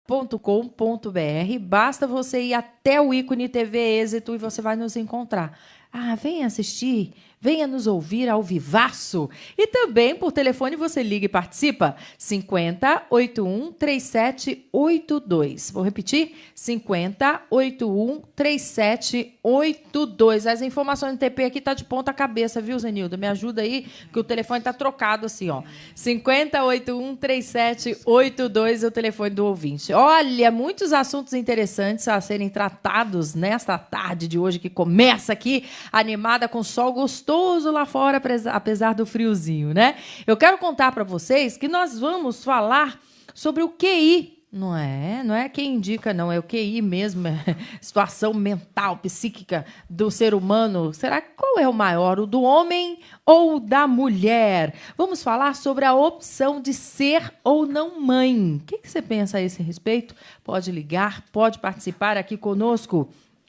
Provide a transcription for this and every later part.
www.êxito.com.br. Basta você ir até o ícone TV Êxito e você vai nos encontrar. Ah, venha assistir, venha nos ouvir ao vivaço. E também por telefone você liga e participa. 5081-3782. Vou repetir, 5081-3782. As informações do TP aqui tá de ponta cabeça, viu, Zenildo? Me ajuda aí, que o telefone tá trocado assim, ó. 5081-3782 é o telefone do ouvinte. Olha, muitos assuntos interessantes a serem tratados nesta tarde de hoje, que começa aqui animada com sol gostoso lá fora, apesar do friozinho, né? Eu quero contar para vocês que nós vamos falar sobre o QI. Não é quem indica, não, é o QI mesmo, é situação mental, psíquica do ser humano. Será que qual é o maior, o do homem ou da mulher? Vamos falar sobre a opção de ser ou não mãe. O que você pensa a esse respeito? Pode ligar, pode participar aqui conosco.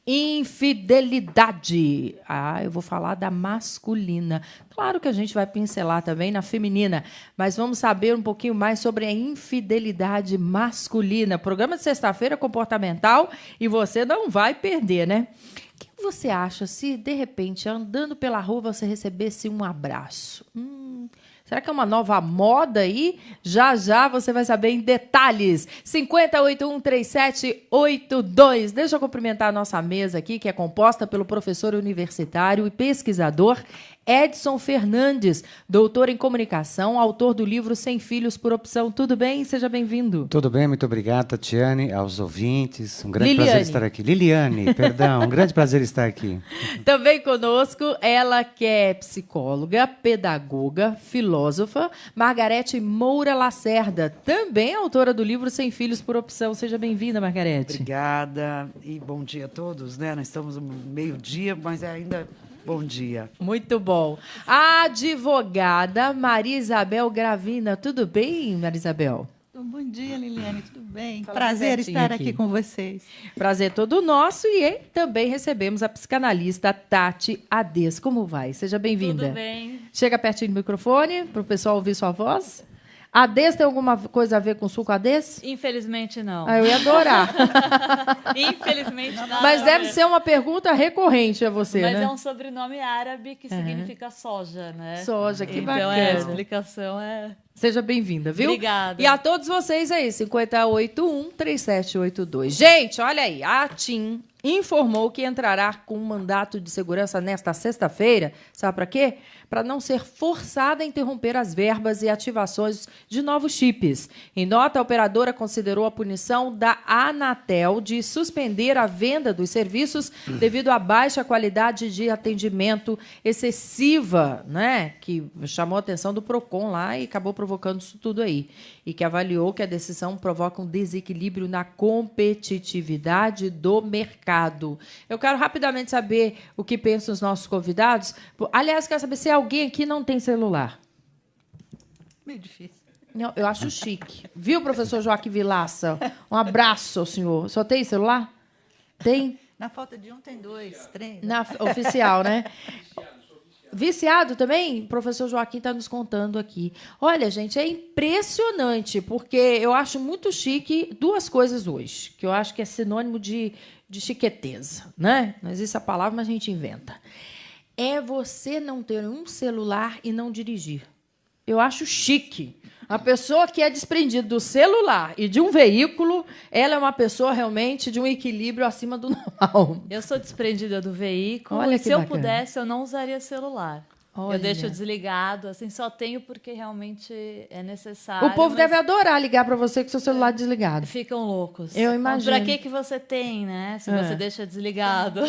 Infidelidade. Ah, eu vou falar da masculina. Claro que a gente vai pincelar também na feminina, mas vamos saber um pouquinho mais sobre a infidelidade masculina. Programa de sexta-feira comportamental e você não vai perder, né? O que você acha se, de repente, andando pela rua, você recebesse um abraço? Será que é uma nova moda aí? Já, já você vai saber em detalhes. 5081-3782. Deixa eu cumprimentar a nossa mesa aqui, que é composta pelo professor universitário e pesquisador Edson Fernandes, doutor em comunicação, autor do livro Sem Filhos por Opção. Tudo bem? Seja bem-vindo. Tudo bem, muito obrigado, Tatiane, aos ouvintes. Um grande prazer estar aqui. Liliane, perdão, um grande prazer estar aqui. Também conosco, ela que é psicóloga, pedagoga, filósofa, Margarete Moura Lacerda, também autora do livro Sem Filhos por Opção. Seja bem-vinda, Margarete. Obrigada e bom dia a todos, né? Nós estamos no meio-dia, mas ainda... Bom dia. Muito bom. A advogada Maria Isabel Gravina. Tudo bem, Maria Isabel? Bom dia, Liliane. Tudo bem? Fala Prazer estar aqui com vocês. Prazer todo nosso. E também recebemos a psicanalista Tati Ades. Como vai? Seja bem-vinda. Tudo bem. Chega pertinho do microfone para o pessoal ouvir sua voz. Ades tem alguma coisa a ver com suco Ades? Infelizmente, não. Ah, eu ia adorar. Infelizmente, não. Mas deve ser uma pergunta recorrente a você, Mas né? é um sobrenome árabe que significa soja, né? Soja, que então, bacana. a explicação é... Seja bem-vinda, viu? Obrigada. E a todos vocês aí, 5081-3782. Gente, olha aí, a TIM informou que entrará com um mandato de segurança nesta sexta-feira. Sabe para quê? Para não ser forçada a interromper as verbas e ativações de novos chips. Em nota, a operadora considerou a punição da Anatel de suspender a venda dos serviços devido à baixa qualidade de atendimento excessiva, né? Que chamou a atenção do PROCON lá e acabou provocando isso tudo aí. E que avaliou que a decisão provoca um desequilíbrio na competitividade do mercado. Eu quero rapidamente saber o que pensam os nossos convidados. Aliás, quero saber se alguém aqui não tem celular. Meio difícil. Não, eu acho chique. Viu, professor Joaquim Vilaça? Um abraço ao senhor. Só tem celular? Tem? Na falta de um, tem dois, três. Oficial, né? Viciado também? O professor Joaquim está nos contando aqui. Olha, gente, é impressionante, porque eu acho muito chique duas coisas hoje, que eu acho que é sinônimo de chiqueteza, né? Não existe a palavra, mas a gente inventa. É você não ter um celular e não dirigir. Eu acho chique. A pessoa que é desprendida do celular e de um veículo, ela é uma pessoa realmente de um equilíbrio acima do normal. Eu sou desprendida do veículo. Olha e que se eu bacana. pudesse, eu não usaria celular. Olha. Eu deixo desligado, assim, só tenho porque realmente é necessário. O povo mas deve adorar ligar para você com seu celular desligado. ficam loucos. Eu imagino. Para que você tem, né? Se você deixa desligado.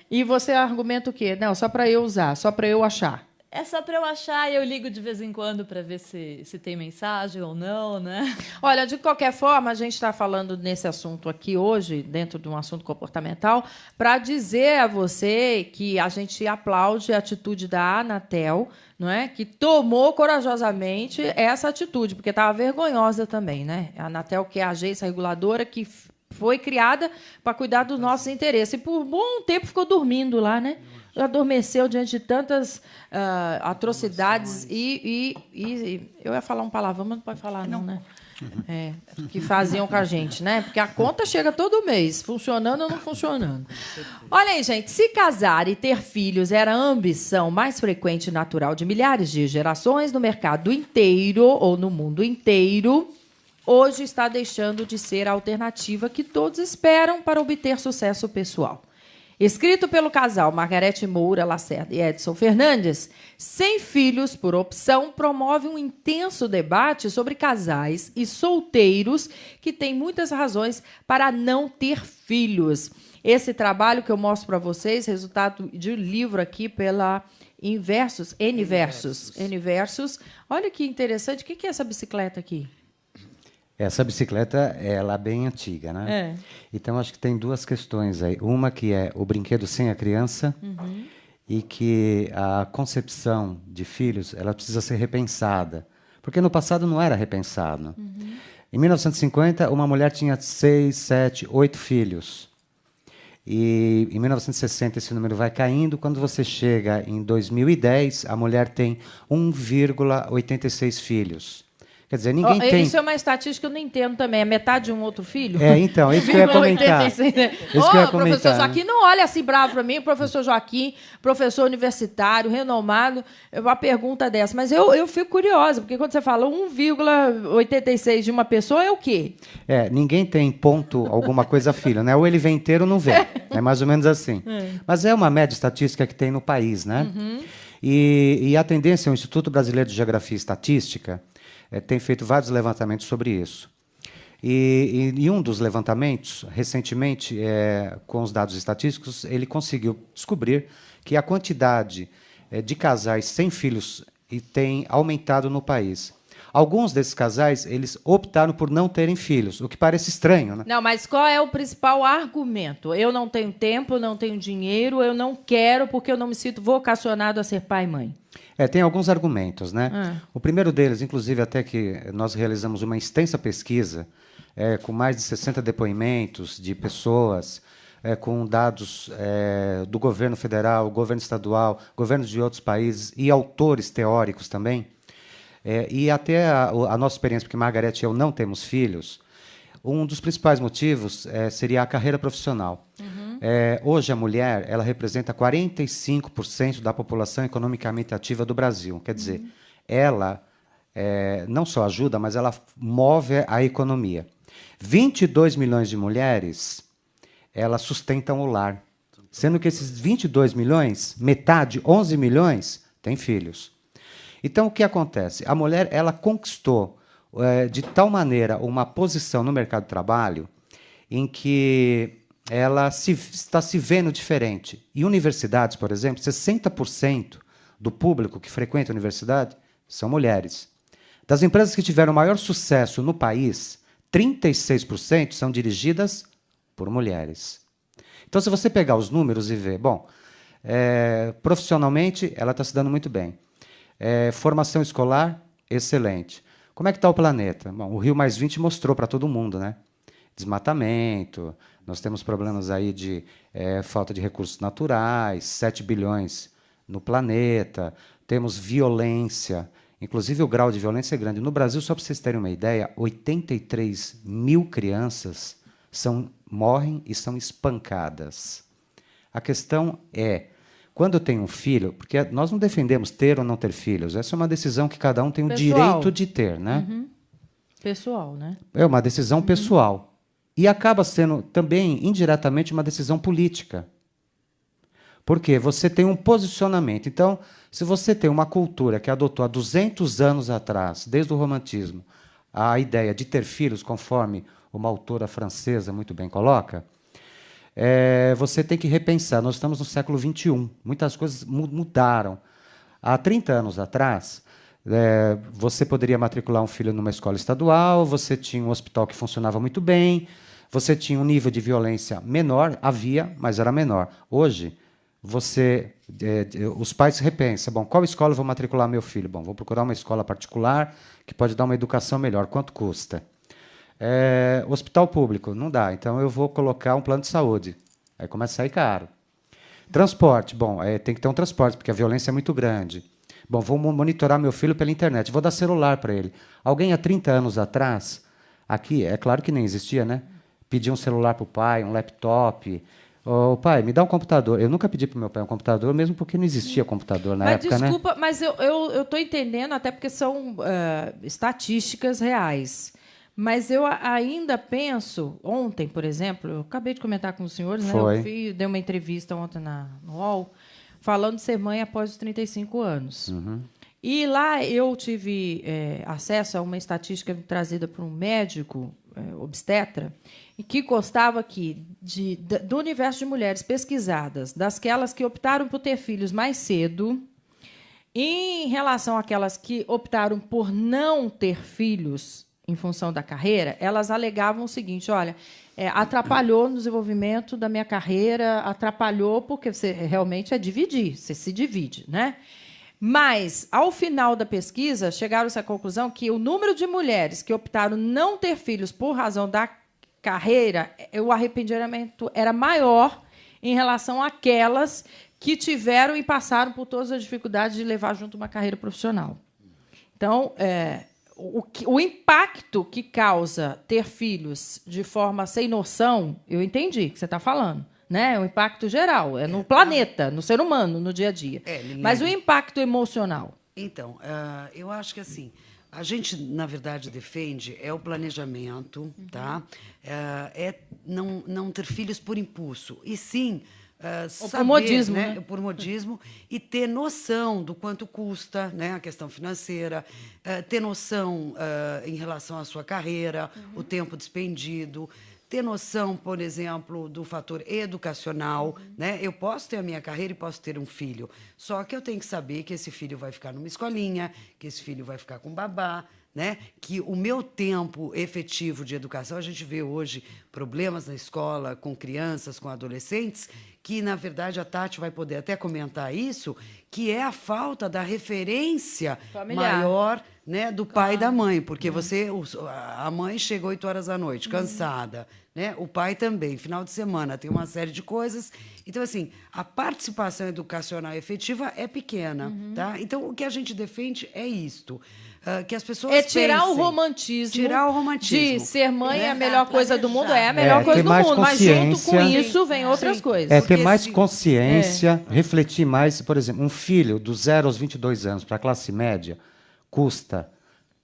E você argumenta o quê? Não, só para eu usar, só para eu achar. É só para eu achar e eu ligo de vez em quando para ver se tem mensagem ou não, né? Olha, de qualquer forma, a gente está falando nesse assunto aqui hoje, dentro de um assunto comportamental, para dizer a você que a gente aplaude a atitude da Anatel, não é? Que tomou corajosamente essa atitude, porque estava vergonhosa também, né? A Anatel, que é a agência reguladora que foi criada para cuidar dos nossos interesses. E por um bom tempo ficou dormindo lá, né? Adormeceu diante de tantas atrocidades e eu ia falar um palavrão, mas não pode falar não, né? que faziam com a gente, né? Porque a conta chega todo mês, funcionando ou não funcionando. Olha aí, gente, se casar e ter filhos era a ambição mais frequente e natural de milhares de gerações no mercado inteiro ou no mundo inteiro, hoje está deixando de ser a alternativa que todos esperam para obter sucesso pessoal. Escrito pelo casal Margarete Moura Lacerda e Edson Fernandes, Sem Filhos por Opção promove um intenso debate sobre casais e solteiros que têm muitas razões para não ter filhos. Esse trabalho que eu mostro para vocês, resultado de um livro aqui pela N-Versus. Olha que interessante. O que é essa bicicleta aqui? Essa bicicleta, ela é bem antiga, né? Então, acho que tem duas questões aí. Uma que é o brinquedo sem a criança e que a concepção de filhos, ela precisa ser repensada. Porque no passado não era repensado. Em 1950, uma mulher tinha 6, 7, 8 filhos. E em 1960 esse número vai caindo. Quando você chega em 2010, a mulher tem 1,86 filhos. Quer dizer, ninguém tem... Isso é uma estatística que eu não entendo também. É metade de um outro filho? Então, é isso que eu ia comentar. Professor Joaquim, não olha assim bravo para mim. Professor Joaquim, professor universitário, renomado, uma pergunta dessa. Mas eu fico curiosa, porque quando você fala 1,86 de uma pessoa, é o quê? Ninguém tem ponto alguma coisa filho, né? Ou ele vem inteiro ou não vem. É mais ou menos assim. Mas é uma média estatística que tem no país, né? E a tendência, o Instituto Brasileiro de Geografia e Estatística tem feito vários levantamentos sobre isso. E um dos levantamentos, recentemente, com os dados estatísticos, ele conseguiu descobrir que a quantidade de casais sem filhos tem aumentado no país. Alguns desses casais, eles optaram por não terem filhos, o que parece estranho, né? Não, mas qual é o principal argumento? Eu não tenho tempo, não tenho dinheiro, eu não quero porque eu não me sinto vocacionado a ser pai e mãe. Tem alguns argumentos, né? O primeiro deles, inclusive, até que nós realizamos uma extensa pesquisa com mais de 60 depoimentos de pessoas, com dados do governo federal, governo estadual, governos de outros países e autores teóricos também. E até a nossa experiência, porque Margarete e eu não temos filhos, um dos principais motivos seria a carreira profissional. Hoje, a mulher ela representa 45% da população economicamente ativa do Brasil. Quer dizer, ela não só ajuda, mas ela move a economia. 22 milhões de mulheres elas sustentam o lar, sendo que esses 22 milhões, metade, 11 milhões, têm filhos. Então, o que acontece? A mulher ela conquistou, de tal maneira, uma posição no mercado de trabalho em que ela está se vendo diferente. Em universidades, por exemplo, 60% do público que frequenta a universidade são mulheres. Das empresas que tiveram maior sucesso no país, 36% são dirigidas por mulheres. Então, se você pegar os números e ver, profissionalmente, ela está se dando muito bem. Formação escolar, excelente. Como é que está o planeta? Bom, o Rio+20 mostrou para todo mundo, né? Desmatamento, nós temos problemas aí de falta de recursos naturais, 7 bilhões no planeta, temos violência, inclusive o grau de violência é grande. No Brasil, só para vocês terem uma ideia, 83 mil crianças morrem e são espancadas. A questão é, quando eu tenho um filho, porque nós não defendemos ter ou não ter filhos, essa é uma decisão que cada um tem o direito de ter, né? Pessoal, né? É uma decisão pessoal. E acaba sendo também, indiretamente, uma decisão política. Porque você tem um posicionamento. Então, se você tem uma cultura que adotou há 200 anos atrás, desde o romantismo, a ideia de ter filhos, conforme uma autora francesa muito bem coloca, você tem que repensar. Nós estamos no século XXI. Muitas coisas mudaram. Há 30 anos atrás, você poderia matricular um filho numa escola estadual, você tinha um hospital que funcionava muito bem, você tinha um nível de violência menor, havia, mas era menor. Hoje, os pais repensam, qual escola eu vou matricular meu filho? Vou procurar uma escola particular que pode dar uma educação melhor. Quanto custa? Hospital público, não dá, então eu vou colocar um plano de saúde. Aí começa a sair caro. Transporte, tem que ter um transporte, porque a violência é muito grande. Vou monitorar meu filho pela internet, vou dar celular para ele. Alguém há 30 anos atrás Aqui, é claro que nem existia, né? Pedir um celular para o pai, um laptop. Ô, pai, me dá um computador. Eu nunca pedi para o meu pai um computador, mesmo porque não existia computador na época, né? Desculpa, mas eu estou entendendo, até porque são estatísticas reais. Mas eu ainda penso, ontem, por exemplo, eu acabei de comentar com os senhores, né? Eu dei uma entrevista ontem no UOL, falando de ser mãe após os 35 anos. Uhum. E lá eu tive acesso a uma estatística trazida por um médico obstetra, e que constava que, do universo de mulheres pesquisadas, dasquelas que optaram por ter filhos mais cedo, em relação àquelas que optaram por não ter filhos em função da carreira, elas alegavam o seguinte: olha, atrapalhou no desenvolvimento da minha carreira, atrapalhou porque você realmente dividir, você se divide, né? Mas, ao final da pesquisa, chegaram-se à conclusão que o número de mulheres que optaram não ter filhos por razão da carreira, o arrependimento era maior em relação àquelas que tiveram e passaram por todas as dificuldades de levar junto uma carreira profissional. Então, o impacto que causa ter filhos de forma sem noção, eu entendi o que você está falando. Né? É um impacto geral, é no planeta, no ser humano, no dia a dia. Mas o impacto emocional? Então, eu acho que assim, a gente, na verdade, defende o planejamento, tá? Não ter filhos por impulso, e sim saber, por modismo, né? Né? Por modismo, e ter noção do quanto custa, né? A questão financeira, ter noção em relação à sua carreira, o tempo despendido, ter noção, por exemplo, do fator educacional, né? Eu posso ter a minha carreira e posso ter um filho, só que eu tenho que saber que esse filho vai ficar numa escolinha, que esse filho vai ficar com babá, né? Que o meu tempo efetivo de educação, a gente vê hoje problemas na escola com crianças, com adolescentes, que, na verdade, a Tati vai poder até comentar isso, que é a falta da referência familiar maior, né, do pai e da mãe, porque a mãe chega 8 horas da noite, cansada, né? O pai também, final de semana, tem uma série de coisas. Então, assim, a participação educacional efetiva é pequena, tá? Então, o que a gente defende é isto. Que as pessoas tirar pensem, o romantismo. Tirar o romantismo. De ser mãe é a Né? melhor coisa do mundo, é a É, melhor coisa ter do mais mundo. Mas junto com consciência. isso vem outras coisas. Ter Porque mais se- consciência, refletir mais. Por exemplo, um filho dos 0 aos 22 anos para a classe média custa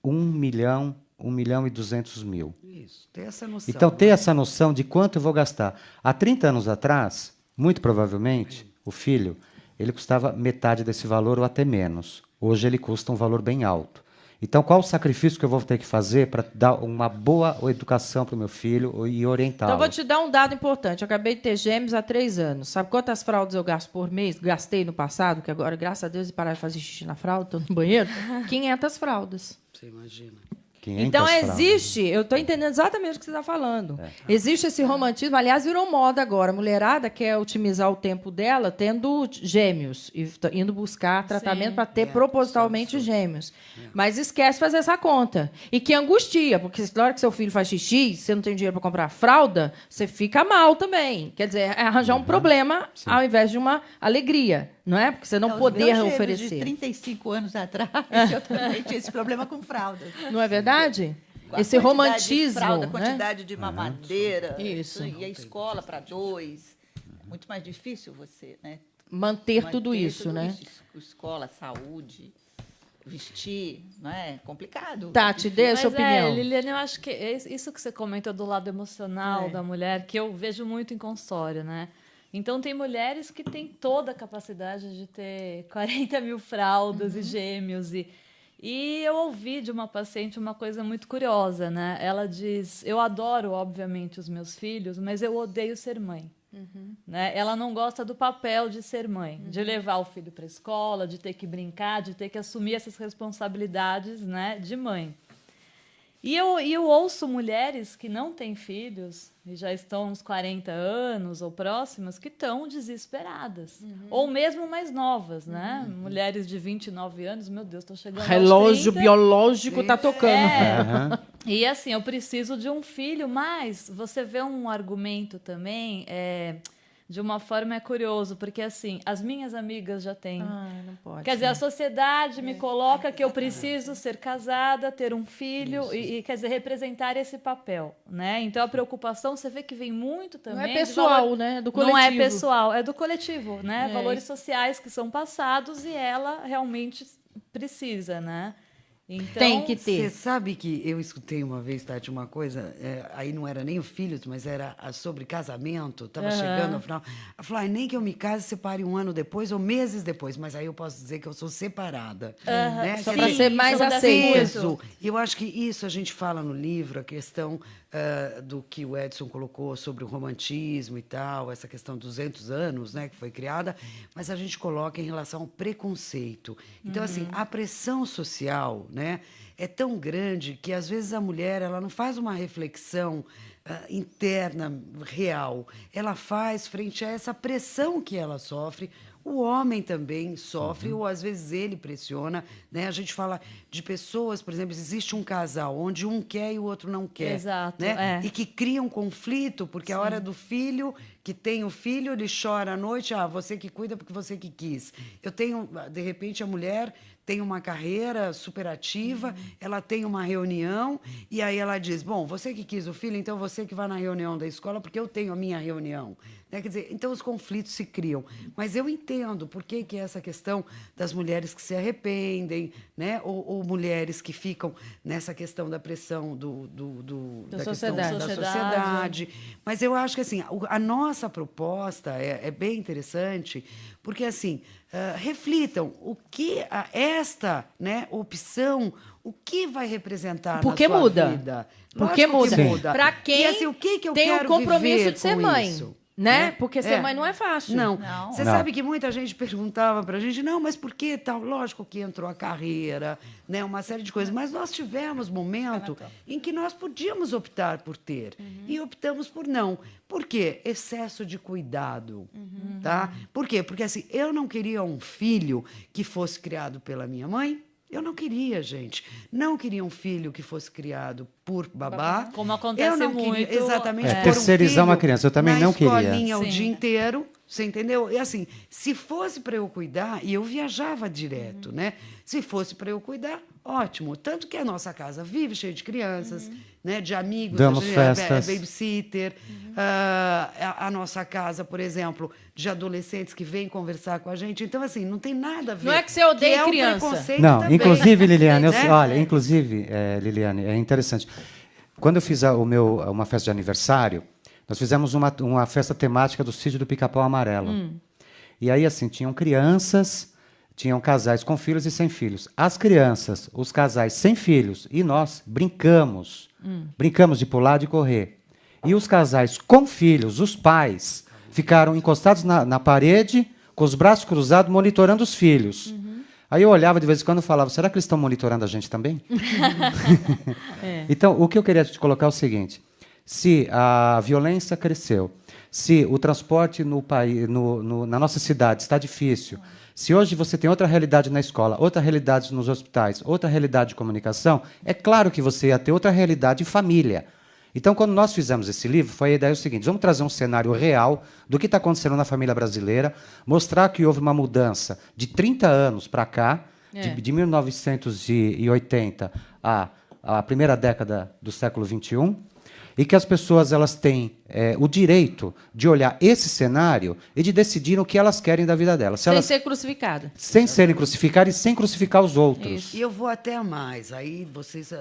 1.200.000. Isso, ter essa noção. Então, ter essa noção de quanto eu vou gastar. Há 30 anos atrás, muito provavelmente, o filho ele custava metade desse valor ou até menos. Hoje ele custa um valor bem alto. Então, qual o sacrifício que eu vou ter que fazer para dar uma boa educação para o meu filho e orientá-lo? Então, vou te dar um dado importante. Eu acabei de ter gêmeos há 3 anos. Sabe quantas fraldas eu gasto por mês? Gastei no passado, que agora, graças a Deus, parar de fazer xixi na fralda, estou no banheiro. 500 fraldas. Você imagina. 500 Então, fraldas. existe, eu estou entendendo exatamente o que você está falando. Existe esse romantismo, aliás, virou moda agora. A mulherada quer otimizar o tempo dela tendo gêmeos, e indo buscar tratamento para ter propositalmente gêmeos. Mas esquece de fazer essa conta. E que angustia, porque na hora que seu filho faz xixi, você não tem dinheiro para comprar fralda, você fica mal também. Quer dizer, é arranjar um problema ao invés de uma alegria. Não é? Porque você não Os poder meus gêmeos oferecer. de 35 anos atrás, eu também tinha esse problema com fraldas. Não é verdade? A Esse quantidade romantismo. de fralda, a né? quantidade de mamadeira. Isso. E a escola para 2. Muito mais difícil você, né? Manter tudo isso, né? Escola, saúde, vestir, não é? Complicado. Tati, dê a Mas sua opinião. Liliane, eu acho que isso que você comentou do lado emocional da mulher, que eu vejo muito em consultório, né? Então, tem mulheres que têm toda a capacidade de ter 40 mil fraldas e gêmeos. E eu ouvi de uma paciente uma coisa muito curiosa, né? Ela diz, eu adoro, obviamente, os meus filhos, mas eu odeio ser mãe. Né? Ela não gosta do papel de ser mãe, de levar o filho para a escola, de ter que brincar, de ter que assumir essas responsabilidades, né, de mãe. E eu ouço mulheres que não têm filhos e já estão uns 40 anos ou próximas que estão desesperadas. Ou mesmo mais novas, né? Mulheres de 29 anos, meu Deus, estou chegando Relógio aos 30. biológico tá tocando. E assim, eu preciso de um filho, mas você vê um argumento também, de uma forma é curioso, porque assim, as minhas amigas já têm. Não pode. Quer dizer, a sociedade me coloca que eu preciso ser casada, ter um filho e quer dizer, representar esse papel, né? Então a preocupação, você vê que vem muito também. Não é pessoal, né? É do coletivo. Não é pessoal, é do coletivo, né? Valores sociais que são passados e ela realmente precisa, né? Então, tem que ter. Você sabe que eu escutei uma vez, Tati, uma coisa, aí não era nem o filho, mas era sobre casamento, estava chegando ao final. Ela falou, nem que eu me case, separe um ano depois ou meses depois, mas aí eu posso dizer que eu sou separada. Né? Só para ser mais aceito. E eu acho que isso a gente fala no livro, a questão do que o Edson colocou sobre o romantismo e tal, essa questão dos 200 anos, né, que foi criada, mas a gente coloca em relação ao preconceito. Então, assim, a pressão social, né, é tão grande que, às vezes, a mulher ela não faz uma reflexão interna, real. Ela faz frente a essa pressão que ela sofre. O homem também sofre, ou às vezes ele pressiona, né? A gente fala de pessoas, por exemplo, existe um casal onde um quer e o outro não quer. Exato, né? E que cria um conflito, porque a hora do filho, que tem o filho, ele chora à noite, você que cuida porque você que quis. Eu tenho, de repente, a mulher tem uma carreira superativa, ela tem uma reunião, e aí ela diz, bom, você que quis o filho, então você que vai na reunião da escola, porque eu tenho a minha reunião. Né? Quer dizer, então os conflitos se criam. Mas eu entendo por que é essa questão das mulheres que se arrependem, né? ou mulheres que ficam nessa questão da pressão da sociedade. Mas eu acho que assim, a nossa proposta é bem interessante, porque assim, reflitam o que esta, né, opção, o que vai representar na sua vida. Porque muda. Para quem assim, o que eu tem quero o compromisso viver de ser com mãe. isso? Né? Porque ser mãe não é fácil. Não. Você sabe que muita gente perguntava para a gente, não, mas por que tal? Lógico que entrou a carreira, né, uma série de coisas, mas nós tivemos momento em que nós podíamos optar por ter e optamos por não. Por quê? Excesso de cuidado. Tá? Por quê? Porque assim, eu não queria um filho que fosse criado pela minha mãe. Eu não queria, gente. Não queria um filho que fosse criado por babá. Como acontece eu não muito. Queria, exatamente. Terceirizar uma criança. Eu também não queria. Na escolinha o dia inteiro. Você entendeu? E assim, se fosse para eu cuidar, e eu viajava direto, né? Se fosse para eu cuidar, ótimo. Tanto que a nossa casa vive cheia de crianças, né? De amigos, damos festas, babysitter. A nossa casa, por exemplo, de adolescentes que vêm conversar com a gente. Então, assim, não tem nada a ver. Não é que você odeia criança. Não, também. Inclusive, Liliane, Liliane, é interessante. Quando eu fiz uma festa de aniversário, nós fizemos uma festa temática do Sítio do Pica-Pau Amarelo. E aí, assim, tinham crianças, tinham casais com filhos e sem filhos. As crianças, os casais sem filhos e nós brincamos. Brincamos de pular, de correr. E os casais com filhos, os pais, ficaram encostados na parede, com os braços cruzados, monitorando os filhos. Aí eu olhava de vez em quando e falava, será que eles estão monitorando a gente também? Então, o que eu queria te colocar é o seguinte, se a violência cresceu, se o transporte na nossa cidade está difícil, se hoje você tem outra realidade na escola, outra realidade nos hospitais, outra realidade de comunicação, é claro que você ia ter outra realidade de família. Então, quando nós fizemos esse livro, foi a ideia seguinte, vamos trazer um cenário real do que está acontecendo na família brasileira, mostrar que houve uma mudança de 30 anos para cá, de 1980 à primeira década do século XXI, e que as pessoas elas têm o direito de olhar esse cenário e de decidir o que elas querem da vida delas. Sem ser crucificada. Sem serem crucificadas e sem crucificar os outros. Isso. E eu vou até mais, aí vocês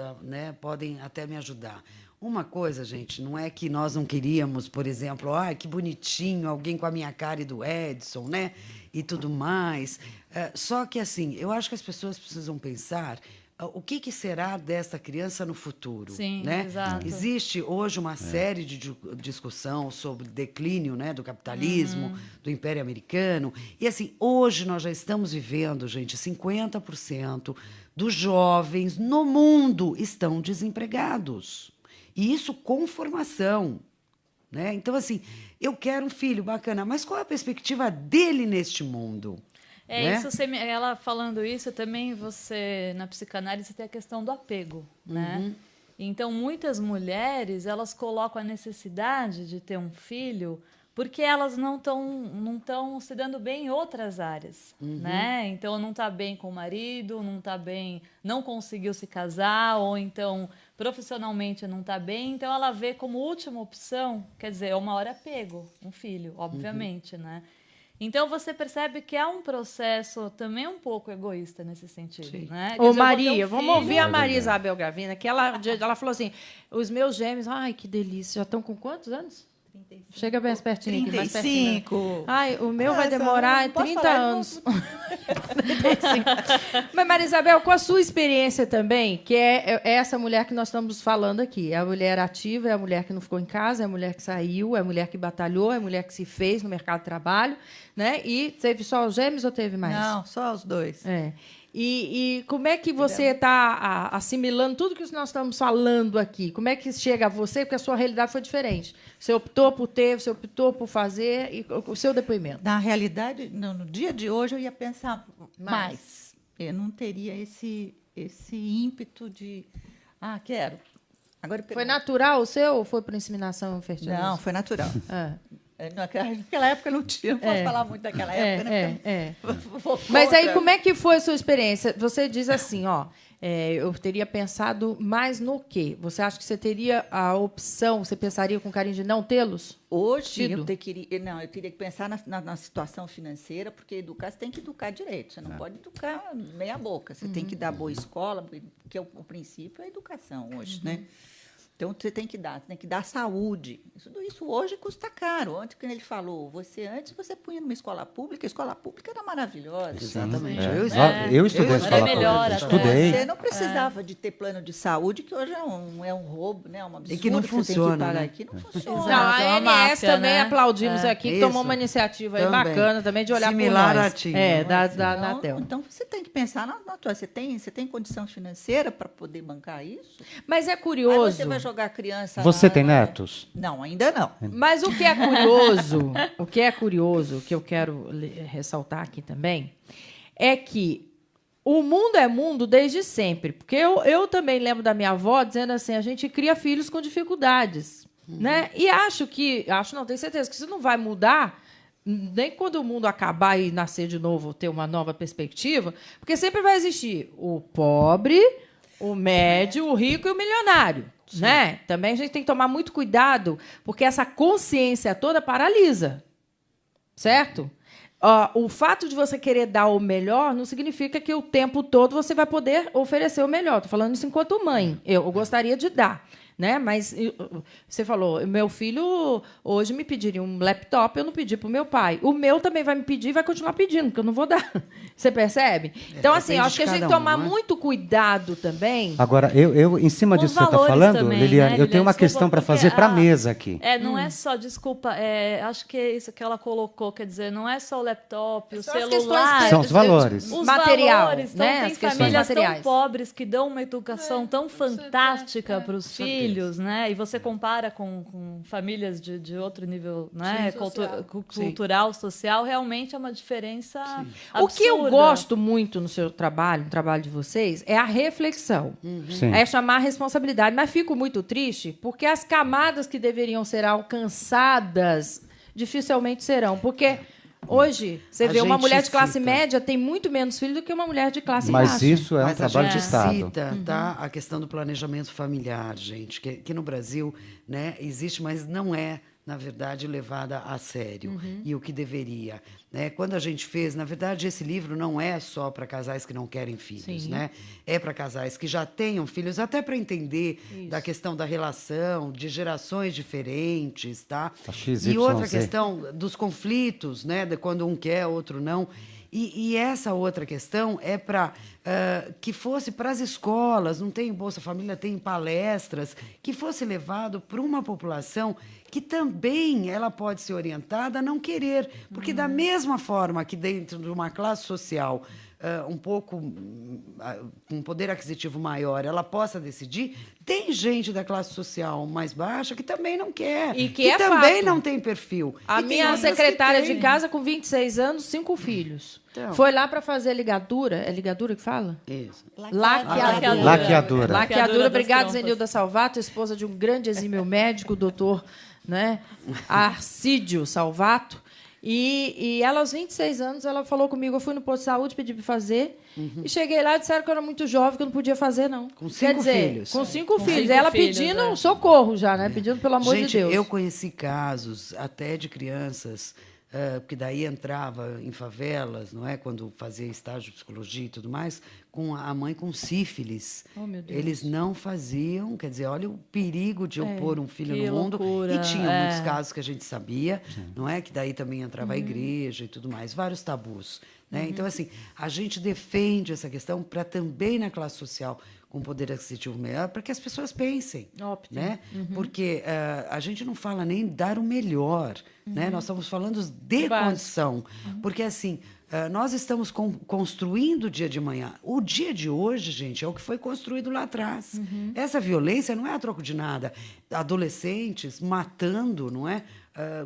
podem até me ajudar. Uma coisa, gente, não é que nós não queríamos, por exemplo, que bonitinho, alguém com a minha cara e do Edson, né? E tudo mais. Só que, assim, eu acho que as pessoas precisam pensar o que será dessa criança no futuro. Sim, né? exato. Existe hoje uma série de discussão sobre o declínio, né, do capitalismo, do Império Americano. E, assim, hoje nós já estamos vivendo, gente, 50% dos jovens no mundo estão desempregados. E isso com formação. Né? Então, assim, eu quero um filho bacana, mas qual é a perspectiva dele neste mundo? Né? Isso, ela falando isso, também você, na psicanálise, tem a questão do apego. Né? Então, muitas mulheres, elas colocam a necessidade de ter um filho porque elas não estão se dando bem em outras áreas, né? Então, não está bem com o marido, não está bem, não conseguiu se casar, ou então profissionalmente não está bem. Então, ela vê como última opção, quer dizer, uma hora apego, um filho, obviamente, né? Então, você percebe que há um processo também um pouco egoísta nesse sentido, né? Quer Ô, dizer, Maria, eu vou ter um vamos ouvir filho. a Maria Isabel Gravina, que ela falou assim, os meus gêmeos, ai, que delícia, já estão com quantos anos? 35. Chega bem pertinho aqui, mais pertinho. 35. Ai, o meu vai demorar não posso 30 falar, anos. 35. Mas, Maria Isabel, com a sua experiência também, que é essa mulher que nós estamos falando aqui, é a mulher ativa, é a mulher que não ficou em casa, é a mulher que saiu, é a mulher que batalhou, é a mulher que se fez no mercado de trabalho, né? E teve só os gêmeos ou teve mais? Não, só os dois. É. E como é que você está assimilando tudo que nós estamos falando aqui? Como é que chega a você? Porque a sua realidade foi diferente. Você optou por ter, você optou por fazer, e o seu depoimento. Na realidade, no dia de hoje, eu ia pensar mais. Eu não teria esse ímpeto de... quero. Agora, Foi natural o seu ou foi por inseminação fertilizante? Não, foi natural. Ah. Naquela época não tinha, não posso falar muito daquela época, né? Mas aí, como é que foi a sua experiência? Você diz assim, eu teria pensado mais no quê? Você acha que você teria a opção, você pensaria com carinho de não tê-los? Hoje, eu teria que pensar na situação financeira, porque você tem que educar direito, você não pode educar meia boca, você tem que dar boa escola, porque o princípio é a educação hoje, né? Então, você tem que dar saúde. Isso hoje custa caro. Ontem, quando ele falou, antes você punha numa escola pública, a escola pública era maravilhosa. Exatamente. Eu estudei em escola melhor, pública, estudei. Você não precisava de ter plano de saúde, que hoje é um roubo, né? Uma absurdo, E que não funciona, você tem que pagar, né? que não funciona. Não, a é uma ANS máfia, também né? aplaudimos aqui, que Isso. tomou uma iniciativa aí Também. bacana também de olhar Similar por a nós. ti, Da Então, Anatel. então, você tem que pensar na tua... Você tem condição financeira para poder bancar isso? Mas é Aí curioso. você vai jogar a criança Você lá, tem né? netos? Não, ainda não. Mas o que é curioso, que eu quero ressaltar aqui também, é que o mundo é mundo desde sempre. Porque eu também lembro da minha avó dizendo assim, a gente cria filhos com dificuldades. Né? E tenho certeza que isso não vai mudar nem quando o mundo acabar e nascer de novo, ter uma nova perspectiva, porque sempre vai existir o pobre, o médio, o rico e o milionário. Né? Também a gente tem que tomar muito cuidado, porque essa consciência toda paralisa. Certo? O fato de você querer dar o melhor não significa que o tempo todo você vai poder oferecer o melhor. Estou falando isso enquanto mãe. Eu gostaria de dar. Né? Mas você falou, meu filho hoje me pediria um laptop, eu não pedi para o meu pai. O meu também vai me pedir e vai continuar pedindo, porque eu não vou dar. Você percebe? Então, assim, eu acho que a gente tem que tomar muito cuidado também. Agora, eu em cima disso que você está falando, também, Liliane, né, eu tenho uma Desculpa, questão para porque fazer para a mesa aqui. Não é só, desculpa, acho que é isso que ela colocou, quer dizer, não é só o laptop, o São as celular. questões São os valores. Os material, valores. Então, né? tem As questões famílias materiais. tão pobres que dão uma educação tão fantástica para os filhos, né? E você compara com famílias de outro nível, né? Cultural, social, realmente é uma diferença absurda. O que eu gosto muito no seu trabalho, no trabalho de vocês, é a reflexão. Sim. É chamar a responsabilidade. Mas fico muito triste porque as camadas que deveriam ser alcançadas dificilmente serão. Porque hoje, você vê uma mulher de classe média tem muito menos filhos do que uma mulher de classe baixa. Mas isso é um Mas trabalho a de gente Estado. cita, tá, a questão do planejamento familiar, gente, que no Brasil, né, existe, mas não é, na verdade, levada a sério. E o que deveria. Né? Quando a gente fez, na verdade, esse livro não é só para casais que não querem filhos, né? É para casais que já tenham filhos, até para entender da questão da relação, de gerações diferentes, tá? E outra questão dos conflitos, né? De quando um quer, outro não. E essa outra questão é para que fosse para as escolas, não tem Bolsa Família, tem palestras, que fosse levado para uma população que também ela pode ser orientada a não querer. Porque da mesma forma que dentro de uma classe social um pouco com poder aquisitivo maior, ela possa decidir, tem gente da classe social mais baixa que também não quer. E que também fato. não tem perfil. A E tem minha outras que secretária têm. de casa, com 26 anos, 5 filhos. Então. Foi lá para fazer ligadura. É ligadura que fala? Isso. Laqueadura. Laqueadura. das Obrigada, trompas. Zenilda Salvato, esposa de um grande exímio médico, doutor né? Arcídio Salvato. E ela, aos 26 anos, ela falou comigo, eu fui no posto de saúde, pedi para fazer, e cheguei lá e disseram que eu era muito jovem, que eu não podia fazer, não. Com 5 filhos. Com 5 filhos. cinco Ela filhos, pedindo socorro já, né? Pedindo pelo amor Gente, de Deus. eu conheci casos até de crianças, porque daí entrava em favelas, não é? Quando fazia estágio de psicologia e tudo mais, com a mãe com sífilis. Oh, meu Deus. Eles não faziam, quer dizer, olha o perigo de eu pôr um filho que no mundo. loucura, E tinha muitos casos que a gente sabia, não é? Que daí também entrava Uhum. a igreja e tudo mais, vários tabus. Né? Então, assim, a gente defende essa questão para também na classe social com poder aquisitivo melhor, para que as pessoas pensem. Optem. Né? Porque a gente não fala nem dar o melhor, né? Nós estamos falando de Básico. condição. Porque, assim, nós estamos construindo o dia de manhã. O dia de hoje, gente, é o que foi construído lá atrás. Essa violência não é a troco de nada. Adolescentes matando, não é?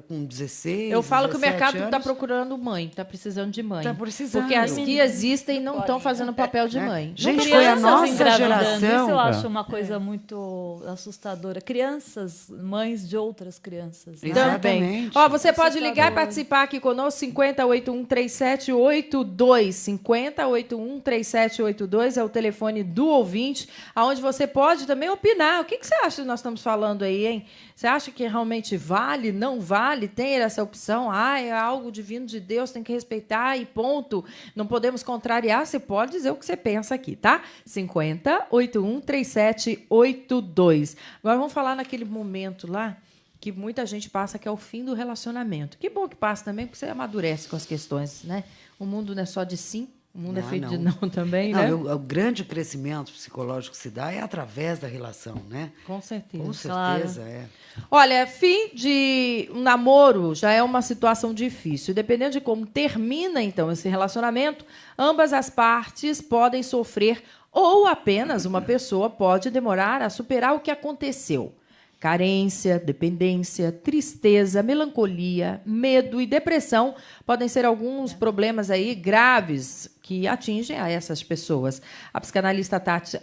Com 16, Eu falo que o 17 mercado está anos. procurando mãe, está precisando de mãe. Tá precisando. Porque as que existem não estão fazendo o papel de mãe. Gente, Não foi a crianças nossa engravidando, geração. Isso eu acho uma coisa muito assustadora. Crianças, mães de outras crianças. Né? Também. Exatamente. Ó, você pode Assustador. ligar e participar aqui conosco, 5081-3782. 5081-3782 é o telefone do ouvinte, onde você pode também opinar. O que você acha que nós estamos falando aí, hein? Você acha que realmente vale, não vale? Tem essa opção? Ah, é algo divino de Deus, tem que respeitar e ponto. Não podemos contrariar. Você pode dizer o que você pensa aqui, tá? 5081-3782. Agora vamos falar naquele momento lá que muita gente passa, que é o fim do relacionamento. Que bom que passa também, porque você amadurece com as questões, né? O mundo não é só de sim, o mundo é feito de não também, né? O grande crescimento psicológico que se dá é através da relação, né? Com certeza. Com certeza, Olha, fim de um namoro já é uma situação difícil. Dependendo de como termina, então, esse relacionamento, ambas as partes podem sofrer ou apenas uma pessoa pode demorar a superar o que aconteceu. Carência, dependência, tristeza, melancolia, medo e depressão podem ser alguns problemas aí graves que atingem a essas pessoas. A psicanalista Tati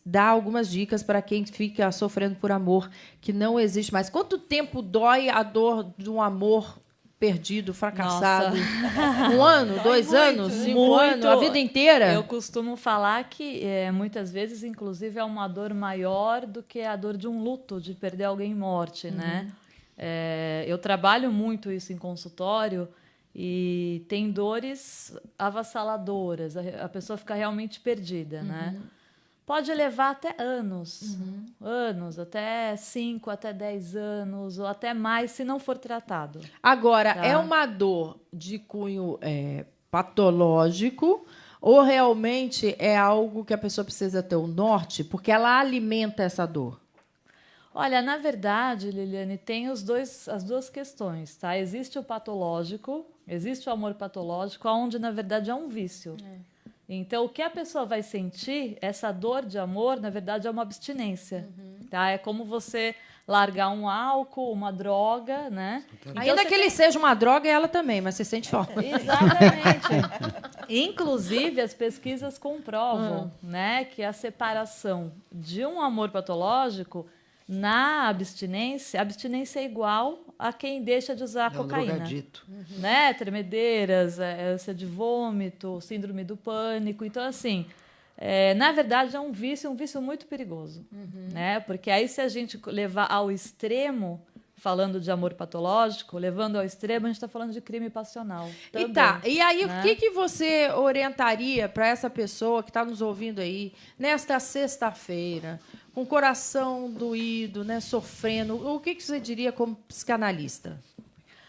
dá algumas dicas para quem fica sofrendo por amor que não existe mais. Quanto tempo dói a dor de um amor perdido, fracassado? Nossa. 1 ano, 2 anos, 5 anos, a vida inteira? Eu costumo falar que muitas vezes, inclusive, é uma dor maior do que a dor de um luto, de perder alguém em morte, né? Eu trabalho muito isso em consultório e tem dores avassaladoras, a pessoa fica realmente perdida, né? Pode levar até anos, até 5, até 10 anos, ou até mais, se não for tratado. Agora, Tá. é uma dor de cunho patológico ou realmente é algo que a pessoa precisa ter o norte, porque ela alimenta essa dor? Olha, na verdade, Liliane, tem as duas questões, tá? Existe o patológico, existe o amor patológico, onde, na verdade, é um vício. Então, o que a pessoa vai sentir, essa dor de amor, na verdade, é uma abstinência. Tá? É como você largar um álcool, uma droga, né? Então, Ainda você que ele seja uma droga, ela também, mas você sente falta. Exatamente. Inclusive, as pesquisas comprovam né, que a separação de um amor patológico na abstinência, a abstinência é igual a quem deixa de usar cocaína. drogadito. Né? Tremedeiras, ânsia de vômito, síndrome do pânico. Então, assim, na verdade, é um vício muito perigoso. Né? Porque aí, se a gente levar ao extremo, falando de amor patológico, levando ao extremo, a gente está falando de crime passional. Também, E aí, né? o que você orientaria para essa pessoa que está nos ouvindo aí, nesta sexta-feira, com o coração doído, né, sofrendo? O que você diria como psicanalista?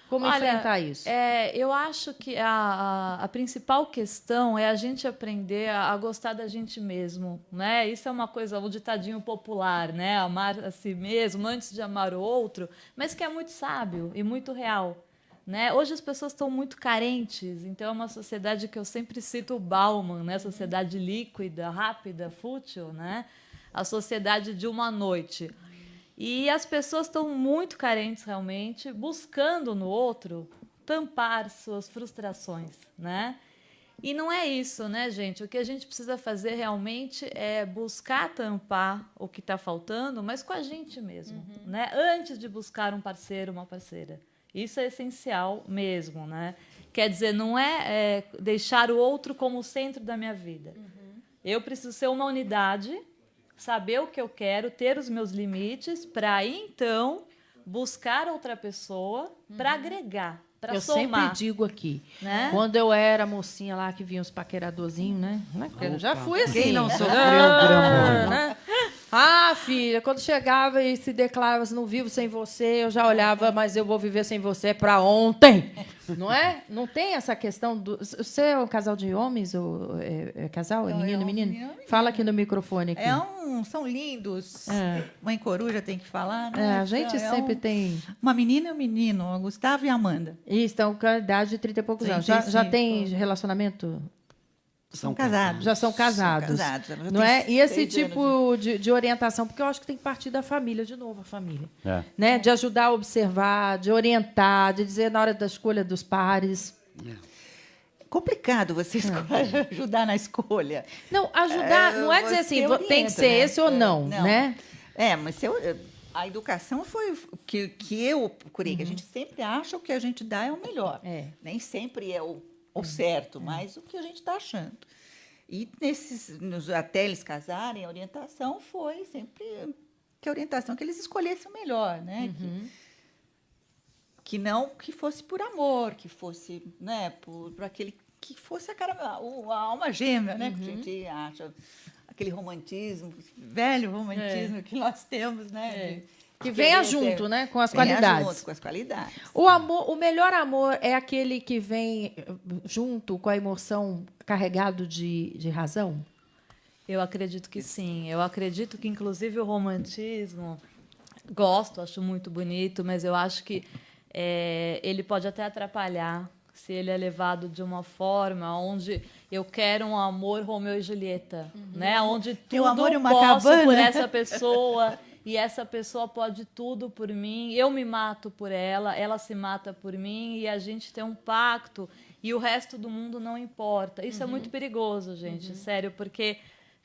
Como enfrentar isso? Eu acho que a principal questão é a gente aprender a gostar da gente mesmo, né? Isso é uma coisa, um ditadinho popular, né? Amar a si mesmo antes de amar o outro, mas que é muito sábio e muito real. Né? Hoje as pessoas estão muito carentes, então é uma sociedade que eu sempre cito o Bauman, né? Sociedade líquida, rápida, fútil, né? A sociedade de uma noite. E as pessoas estão muito carentes, realmente, buscando no outro tampar suas frustrações, né? E não é isso, né, gente? O que a gente precisa fazer realmente é buscar tampar o que está faltando, mas com a gente mesmo, né? Antes de buscar um parceiro, uma parceira. Isso é essencial mesmo, né? Quer dizer, não é deixar o outro como o centro da minha vida. Eu preciso ser uma unidade, saber o que eu quero, ter os meus limites, para então buscar outra pessoa para agregar. Eu sempre digo aqui, né? Quando eu era mocinha lá, que vinha os paqueradorzinhos, né? Eu já fui assim. Quem não sofreu por amor, né? Ah, filha, quando chegava e se declarava assim, não vivo sem você, eu já olhava, mas eu vou viver sem você para ontem. Não é? Não tem essa questão do... Você é um casal de homens? Ou é casal? É menino, menino? Fala aqui no microfone. Aqui. São lindos. Mãe coruja tem que falar, né? A gente sempre tem... Uma menina e um menino, a Gustavo e a Amanda. E estão com a idade de 30 e poucos anos. Já tem relacionamento? São casados. Já são casados. Não é? E esse tipo de orientação, porque eu acho que tem que partir da família, de novo, a família. Né? De ajudar a observar, de orientar, de dizer na hora da escolha dos pares. Complicado você ajudar na escolha. Não, ajudar não é dizer assim, orienta, tem que ser esse ou não, né? Mas a educação foi que eu procurei, que a gente sempre acha o que a gente dá é o melhor. Nem sempre é o certo, mas o que a gente está achando. E até eles casarem, a orientação foi sempre que a orientação que eles escolhessem o melhor, né? Que não que fosse por amor, que fosse, né, por aquele que fosse a alma gêmea, né? Que a gente acha aquele romantismo, velho romantismo que nós temos, né? Que venha junto, né? Com as qualidades. Junto com as qualidades. O melhor amor é aquele que vem junto com a emoção carregado de razão? Eu acredito que sim. Eu acredito que, inclusive, o romantismo, acho muito bonito, mas eu acho que ele pode até atrapalhar se ele é levado de uma forma onde eu quero um amor Romeu e Julieta, né? Onde tudo amor e uma posso cabana. por essa pessoa... E essa pessoa pode tudo por mim, eu me mato por ela, ela se mata por mim, e a gente tem um pacto, e o resto do mundo não importa. Isso é muito perigoso, gente, sério, porque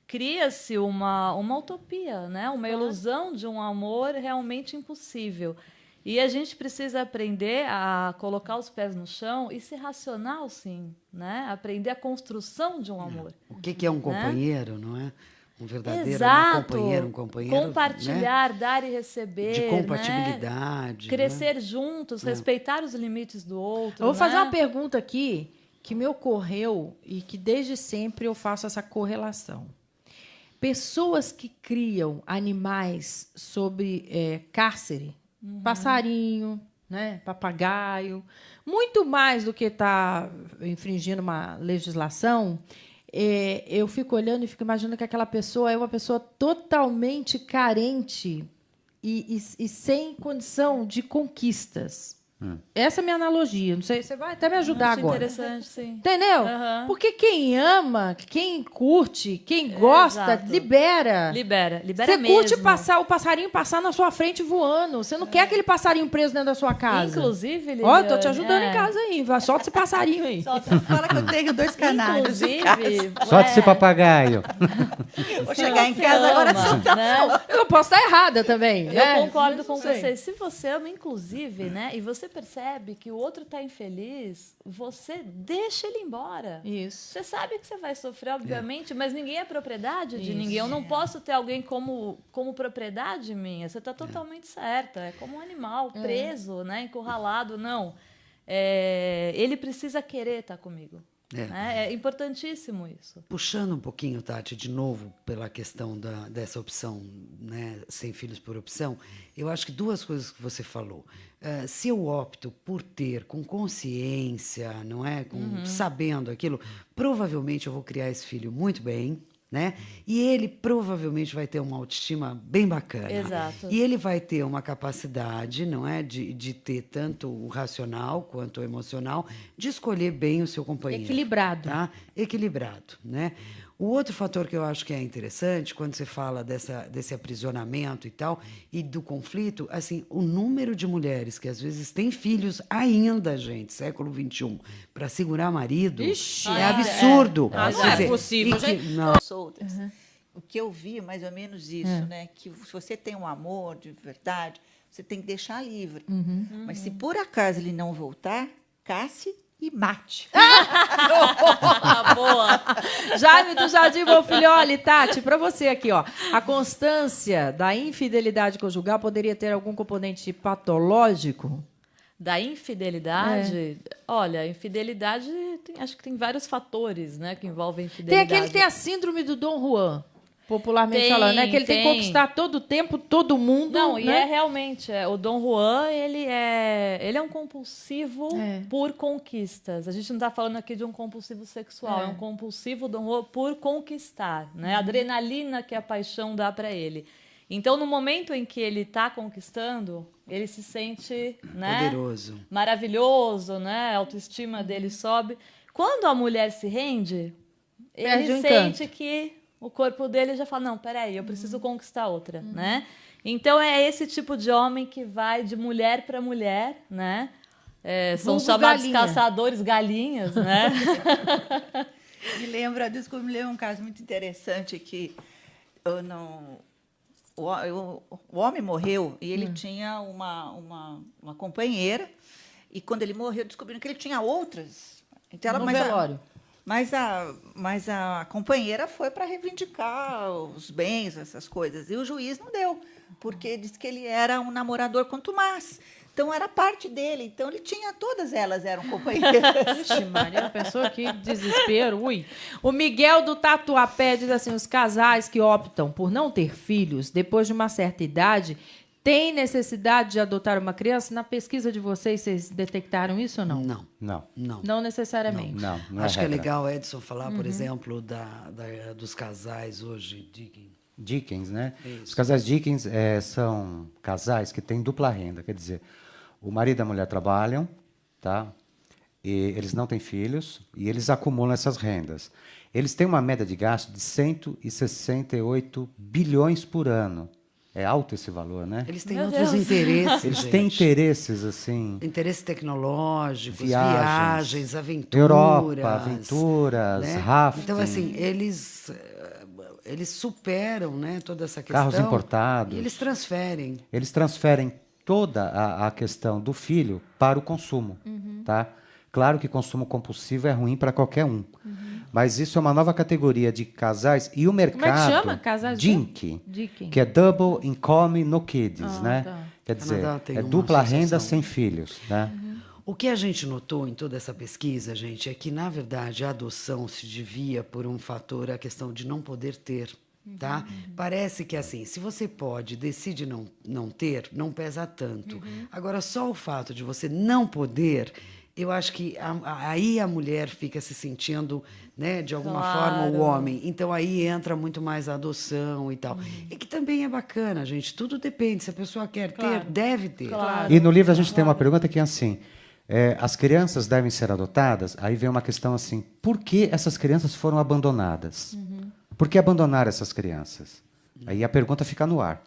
cria-se uma utopia, né? Uma ilusão de um amor realmente impossível. E a gente precisa aprender a colocar os pés no chão e ser racional, sim, né? Aprender a construção de um amor. O que é um companheiro, não é? Um verdadeiro Exato. Um companheiro. Compartilhar, né? dar e receber. De compatibilidade. Né? Crescer juntos, respeitar os limites do outro. Eu vou fazer uma pergunta aqui que me ocorreu e que desde sempre eu faço essa correlação. Pessoas que criam animais sobre cárcere, passarinho, né, papagaio, muito mais do que está infringindo uma legislação... eu fico olhando e fico imaginando que aquela pessoa é uma pessoa totalmente carente e sem condição de conquistas. Essa é a minha analogia. Não sei, você vai até me ajudar agora. Interessante, sim. Entendeu? Porque quem ama, quem curte, quem gosta, libera. Libera Você mesmo. curte o passarinho passar na sua frente voando. Você não quer aquele passarinho preso dentro da sua casa. Inclusive, Liliane... Ó, tô te ajudando em casa aí. Solta esse passarinho aí. Fala que eu tenho 2 canários. Inclusive... Solta esse papagaio. Vou chegar em casa agora soltar. Né? Eu posso estar errada também. Eu concordo com você. Se você ama, inclusive, né, e você percebe que o outro está infeliz, você deixa ele embora. Isso. Você sabe que você vai sofrer, obviamente, mas ninguém é propriedade de ninguém. Eu não posso ter alguém como propriedade minha. Você está totalmente certa. É como um animal preso, né, encurralado. Não. Ele precisa querer estar comigo. É importantíssimo isso. Puxando um pouquinho, Tati, de novo, pela questão dessa opção, né, sem filhos por opção, eu acho que 2 coisas que você falou. Se eu opto por ter com consciência, não é, sabendo aquilo, provavelmente eu vou criar esse filho muito bem, né? E ele provavelmente vai ter uma autoestima bem bacana. Exato. E ele vai ter uma capacidade, não é, de ter tanto o racional quanto o emocional, de escolher bem o seu companheiro. Equilibrado. Tá? Equilibrado, né? O outro fator que eu acho que é interessante, quando você fala desse aprisionamento e tal, e do conflito, assim, o número de mulheres que às vezes têm filhos ainda, gente, século XXI, para segurar marido, Ixi, é absurdo. não Quer é dizer, possível, e que- gente. não, Soltas. O que eu vi, mais ou menos isso, né? Que se você tem um amor de verdade, você tem que deixar livre. Mas se por acaso ele não voltar, casse e mate. Boa. Jaime do Jardim Bonfilholi, Tati, para você aqui, ó. A constância da infidelidade conjugal poderia ter algum componente patológico? Da infidelidade, olha, a infidelidade, acho que tem vários fatores, né, que envolvem Tem infidelidade. aquele que tem a síndrome do Dom Juan, popularmente Tem, falando, né? Que ele tem que tem. conquistar todo o tempo, todo mundo. Não, e né? é realmente, o Dom Juan, ele é um compulsivo por conquistas. A gente não está falando aqui de um compulsivo sexual, é um compulsivo Dom Juan por conquistar, né? A adrenalina que a paixão dá para ele. Então, no momento em que ele está conquistando, ele se sente, né, poderoso. maravilhoso, né? A autoestima dele sobe. Quando a mulher se rende, Perde o ele encanto. sente que o corpo dele já fala, não, peraí, eu preciso conquistar outra, né? Então, é esse tipo de homem que vai de mulher para mulher, né? São Vulgo chamados galinha. caçadores galinhas, né? Me lembra um caso muito interessante que eu não... O homem morreu e ele tinha uma companheira, e quando ele morreu, descobriram que ele tinha outras. Então, No mas a- velório. Mas a companheira foi para reivindicar os bens, essas coisas. E o juiz não deu, porque disse que ele era um namorador contumaz. Então, era parte dele. Então, ele tinha... Todas elas eram companheiras. Ixi, Maria, pensou que desespero. Ui. O Miguel do Tatuapé diz assim: os casais que optam por não ter filhos depois de uma certa idade têm necessidade de adotar uma criança? Na pesquisa de vocês detectaram isso ou não? Não. Não necessariamente. Não é Acho que é regra. legal, Edson, falar, por exemplo, dos casais hoje. Dickens, né? Os casais Dickens são casais que têm dupla renda, quer dizer, o marido e a mulher trabalham, tá? E eles não têm filhos e eles acumulam essas rendas. Eles têm uma média de gasto de 168 bilhões por ano. É alto esse valor, né? Eles têm Meu outros Deus. interesses. Eles gente. têm interesses assim, Interesses tecnológicos, Viagens, viagens, aventuras. Europa, aventuras, né? rafting. Então, assim, eles superam, né, toda essa questão. Carros importados. E eles transferem. Eles transferem toda a questão do filho para o consumo, tá? Claro que consumo compulsivo é ruim para qualquer um, mas isso é uma nova categoria de casais e o mercado chama? Casais DINK, Dickens. que é Double Income No Kids, né? tá. Quer dizer, Canadá tem é uma dupla renda associação. sem filhos, né? O que a gente notou em toda essa pesquisa, gente, é que, na verdade, a adoção se devia por um fator, a questão de não poder ter. Tá? Parece que, assim, se você decide não ter, não pesa tanto. Agora, só o fato de você não poder, eu acho que aí a mulher fica se sentindo, né, de alguma forma, o homem. Então, aí entra muito mais a adoção e tal. E que também é bacana, gente. Tudo depende. Se a pessoa quer ter, deve ter. Claro. E no livro a gente tem uma pergunta que é assim, as crianças devem ser adotadas? Aí vem uma questão assim, por que essas crianças foram abandonadas? Por que abandonar essas crianças? Aí a pergunta fica no ar.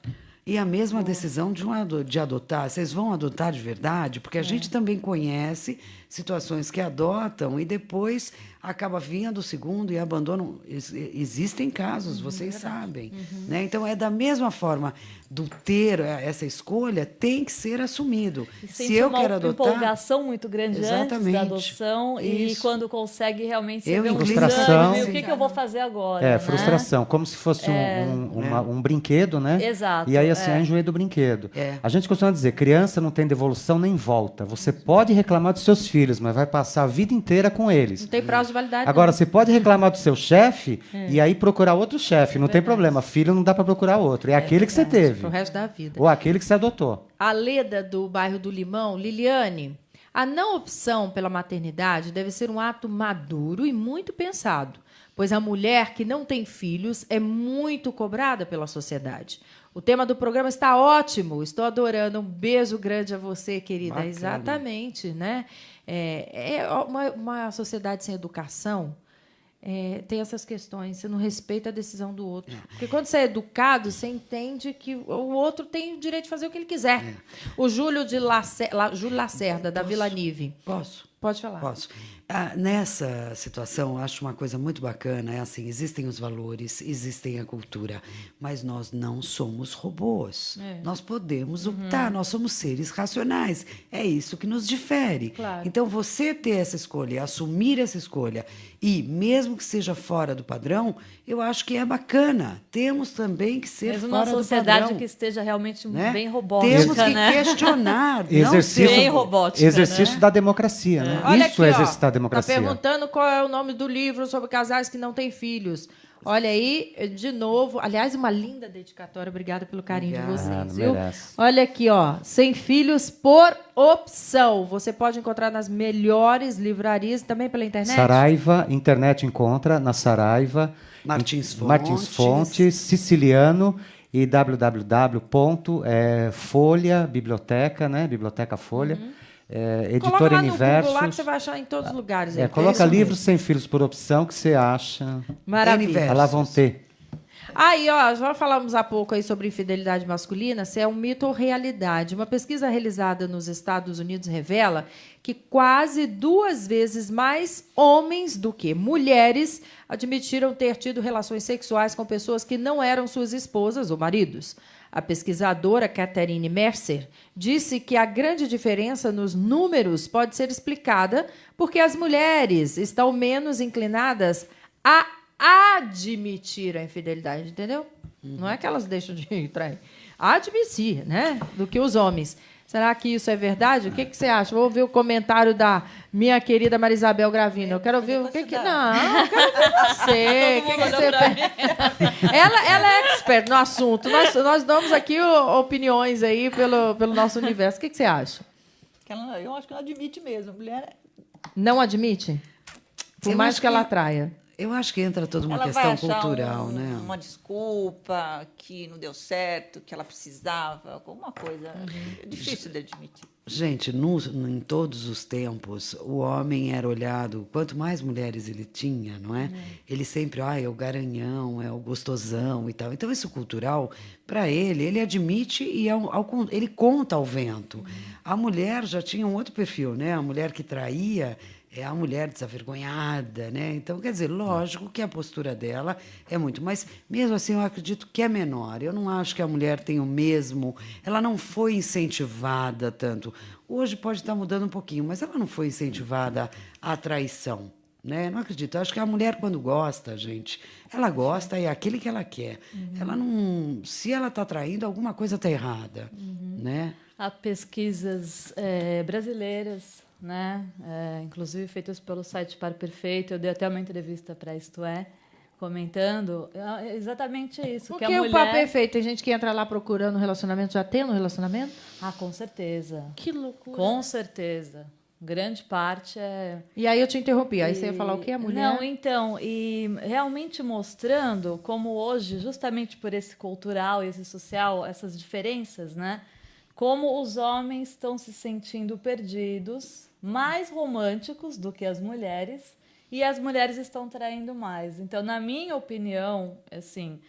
E a mesma decisão de adotar. Vocês vão adotar de verdade? Porque a gente também conhece situações que adotam e depois acaba vindo o segundo e abandonam. Existem casos, vocês sabem. Né? Então, é da mesma forma do ter essa escolha, tem que ser assumido. Se eu quero adotar, empolgação muito grande antes da adoção e quando consegue realmente se ver frustração. O que eu vou fazer agora? Frustração, como se fosse um brinquedo, né? Exato. E aí assim, enjoei do brinquedo. É. A gente costuma dizer, criança não tem devolução nem volta. Você pode reclamar dos seus filhos, mas vai passar a vida inteira com eles. Não tem prazo de validade. Agora, você pode reclamar do seu chefe e aí procurar outro chefe, não tem problema. Filho não dá para procurar outro, é aquele que você teve. Pro resto da vida. Ou aquele que você adotou. A Leda, do bairro do Limão, Liliane, a não opção pela maternidade deve ser um ato maduro e muito pensado, pois a mulher que não tem filhos é muito cobrada pela sociedade. O tema do programa está ótimo, estou adorando. Um beijo grande a você, querida. Bacana. Exatamente, né? Uma sociedade sem educação tem essas questões. Você não respeita a decisão do outro. Porque quando você é educado, você entende que o outro tem o direito de fazer o que ele quiser. O Júlio Júlio Lacerda, da Vila Nive. Posso? Pode falar. Posso. Nessa situação, acho uma coisa muito bacana, é assim, existem os valores, existem a cultura, mas nós não somos robôs. Nós podemos optar, nós somos seres racionais. É isso que nos difere. Claro. Então, você ter essa escolha, assumir essa escolha, e mesmo que seja fora do padrão, eu acho que é bacana. Temos também que ser Mesmo fora numa do sociedade padrão. que esteja realmente Né? bem robótica, Temos que né? questionar, não Exercício, ser Bem robótica, exercício né? da democracia, né? Olha Isso aqui, é exercitar a Tá democracia. perguntando qual é o nome do livro sobre casais que não têm filhos. Olha aí, de novo. Aliás, uma linda dedicatória. Obrigada pelo carinho de vocês. não Viu? merece. Olha aqui, ó. Sem filhos por opção. Você pode encontrar nas melhores livrarias e também pela internet. Saraiva, internet encontra na Saraiva. Martins Fontes. Martins Fontes, Siciliano e www.folha, biblioteca, né? Biblioteca Folha. Coloca Editora lá no Google lá que Universos. você vai achar em todos os lugares. aí. Coloca isso livros mesmo. sem filhos por opção que você acha. Maravilha. Universos. Lá vão ter. Aí, ó, já falamos há pouco aí sobre infidelidade masculina, se é um mito ou realidade. Uma pesquisa realizada nos Estados Unidos revela que quase 2 vezes mais homens do que mulheres admitiram ter tido relações sexuais com pessoas que não eram suas esposas ou maridos. A pesquisadora Catherine Mercer disse que a grande diferença nos números pode ser explicada porque as mulheres estão menos inclinadas a admitir a infidelidade, entendeu? Não é que elas deixam de trair. Admitir, né? Do que os homens. Será que isso é verdade? O que você acha? Vou ouvir o comentário da minha querida Marisabel Gravina. Eu quero ouvir o que... Não, eu quero ouvir você. O que você... ela é expert no assunto. Nós damos aqui opiniões aí pelo nosso universo. O que você acha? Eu acho que ela admite mesmo. Mulher Não admite? Por Eu mais acho que ela que- atraia. Eu acho que entra toda uma ela questão vai achar cultural, né? uma desculpa, que não deu certo, que ela precisava, alguma coisa. É difícil de admitir. Gente, em todos os tempos, o homem era olhado, quanto mais mulheres ele tinha, não é? Ele sempre, é o garanhão, é o gostosão e tal. Então, isso cultural, para ele admite e ele conta ao vento. A mulher já tinha um outro perfil, né? A mulher que traía é a mulher desavergonhada, né? Então, quer dizer, lógico que a postura dela é muito, mas mesmo assim eu acredito que é menor. Eu não acho que a mulher tem o mesmo, ela não foi incentivada tanto. Hoje pode estar mudando um pouquinho, mas ela não foi incentivada à traição, né? Não acredito. Eu acho que a mulher quando gosta, gente, ela gosta é aquele que ela quer. Ela não, se ela está traindo, alguma coisa está errada, né? Há pesquisas brasileiras, né? Inclusive feitas pelo site Par Perfeito. Eu dei até uma entrevista para Isto É, comentando exatamente isso. Por que que a o mulher... papo é feito? Tem gente que entra lá procurando relacionamento, já tem um relacionamento? Ah, com certeza. Que loucura. Com certeza. Grande parte é... E aí eu te interrompi. Aí você ia falar o que? A mulher? Não, então, e realmente mostrando como hoje, justamente por esse cultural e esse social, essas diferenças, né? Como os homens estão se sentindo perdidos, mais românticos do que as mulheres, e as mulheres estão traindo mais. Então, na minha opinião, assim,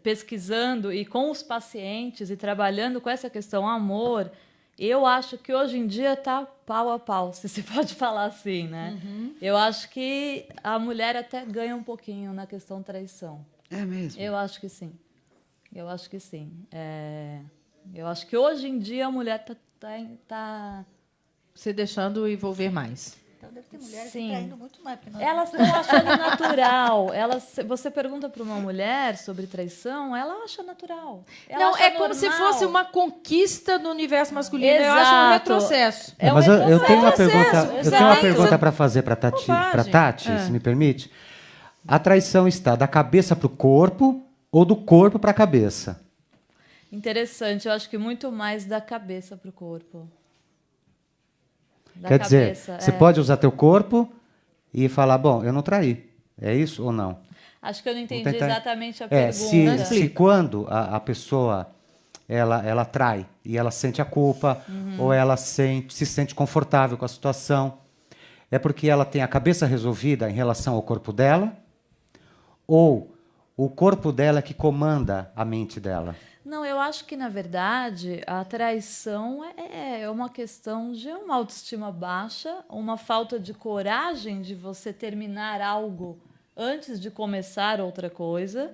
pesquisando e com os pacientes e trabalhando com essa questão amor, eu acho que hoje em dia está pau a pau, se se pode falar assim, né? Eu acho que a mulher até ganha um pouquinho na questão traição. É mesmo. Eu acho que sim. Eu acho que sim. Eu acho que hoje em dia a mulher tá Se deixando envolver mais. Então deve ter mulheres Sim. traindo muito mais. Porque nós elas estão achando natural. Você pergunta para uma mulher sobre traição, ela acha natural. Ela Não, acha é como se normal. fosse uma conquista do universo masculino. Eu acho um Exato. retrocesso. É um Mas eu tenho uma retrocesso. pergunta, Exato. para fazer para Tati, Bobagem. se me permite. A traição está da cabeça para o corpo ou do corpo para a cabeça? Interessante. Eu acho que muito mais da cabeça para o corpo. Da Quer dizer, cabeça, você pode usar teu corpo e falar, bom, eu não traí. É isso ou não? Acho que eu não entendi Vou tentar- exatamente a se pergunta. quando a pessoa ela trai e ela sente a culpa ou ela se sente confortável com a situação, É porque ela tem a cabeça resolvida em relação ao corpo dela? Ou o corpo dela é que comanda a mente dela? Não, eu acho que, na verdade, a traição é uma questão de uma autoestima baixa, uma falta de coragem de você terminar algo antes de começar outra coisa.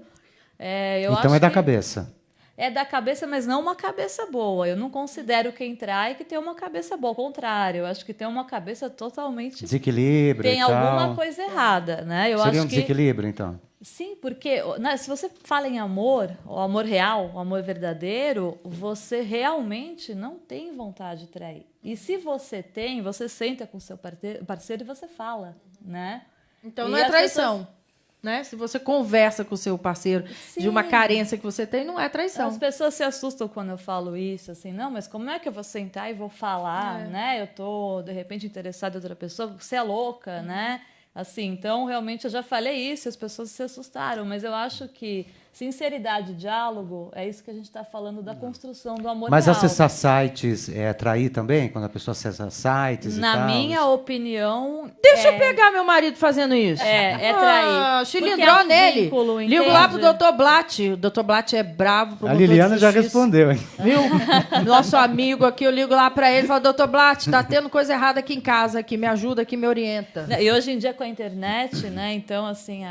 Então é da cabeça. É da cabeça, mas não uma cabeça boa. Eu não considero quem trai que tem uma cabeça boa. Ao contrário, eu acho que tem uma cabeça totalmente... Desequilíbrio Tem e tal. alguma coisa errada, né? Eu Seria acho um desequilíbrio, então? Sim, porque se você fala em amor, o amor real, o amor verdadeiro, você realmente não tem vontade de trair. E se você tem, você senta com o seu parceiro e você fala, né? Então E não é as traição. pessoas- Né? Se você conversa com o seu parceiro de uma Sim. carência que você tem, não é traição. As pessoas se assustam quando eu falo isso, assim, não, mas como é que eu vou sentar e vou falar, né? Eu tô, de repente, interessada em outra pessoa, você é louca, né? Assim, então, realmente, eu já falei isso, as pessoas se assustaram, mas eu acho que sinceridade e diálogo é isso que a gente está falando da construção do amor Mas real. acessar sites é trair também? Quando a pessoa acessa sites e Na tal? minha opinião... Deixa eu pegar meu marido fazendo isso. É trair. Ah, Porque chilindrou é um nele. vínculo, Ligo lá pro entende? Dr. Blatt. O Dr. Blatt é bravo. A promotor de Liliana já justiça. respondeu, hein? Viu? Nosso amigo aqui, eu ligo lá pra ele e falo, Dr. Blatt, tá tendo coisa errada aqui em casa, aqui, me ajuda, aqui, me orienta. E hoje em dia com a internet, né? Então, assim,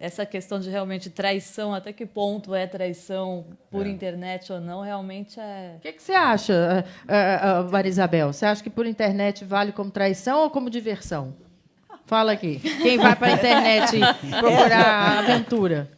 essa questão de realmente traição, até que ponto é traição por internet ou não, realmente é... O que você acha, Maria Isabel? Você acha que por internet vale como traição ou como diversão? Fala aqui. Quem vai pra internet procurar aventura?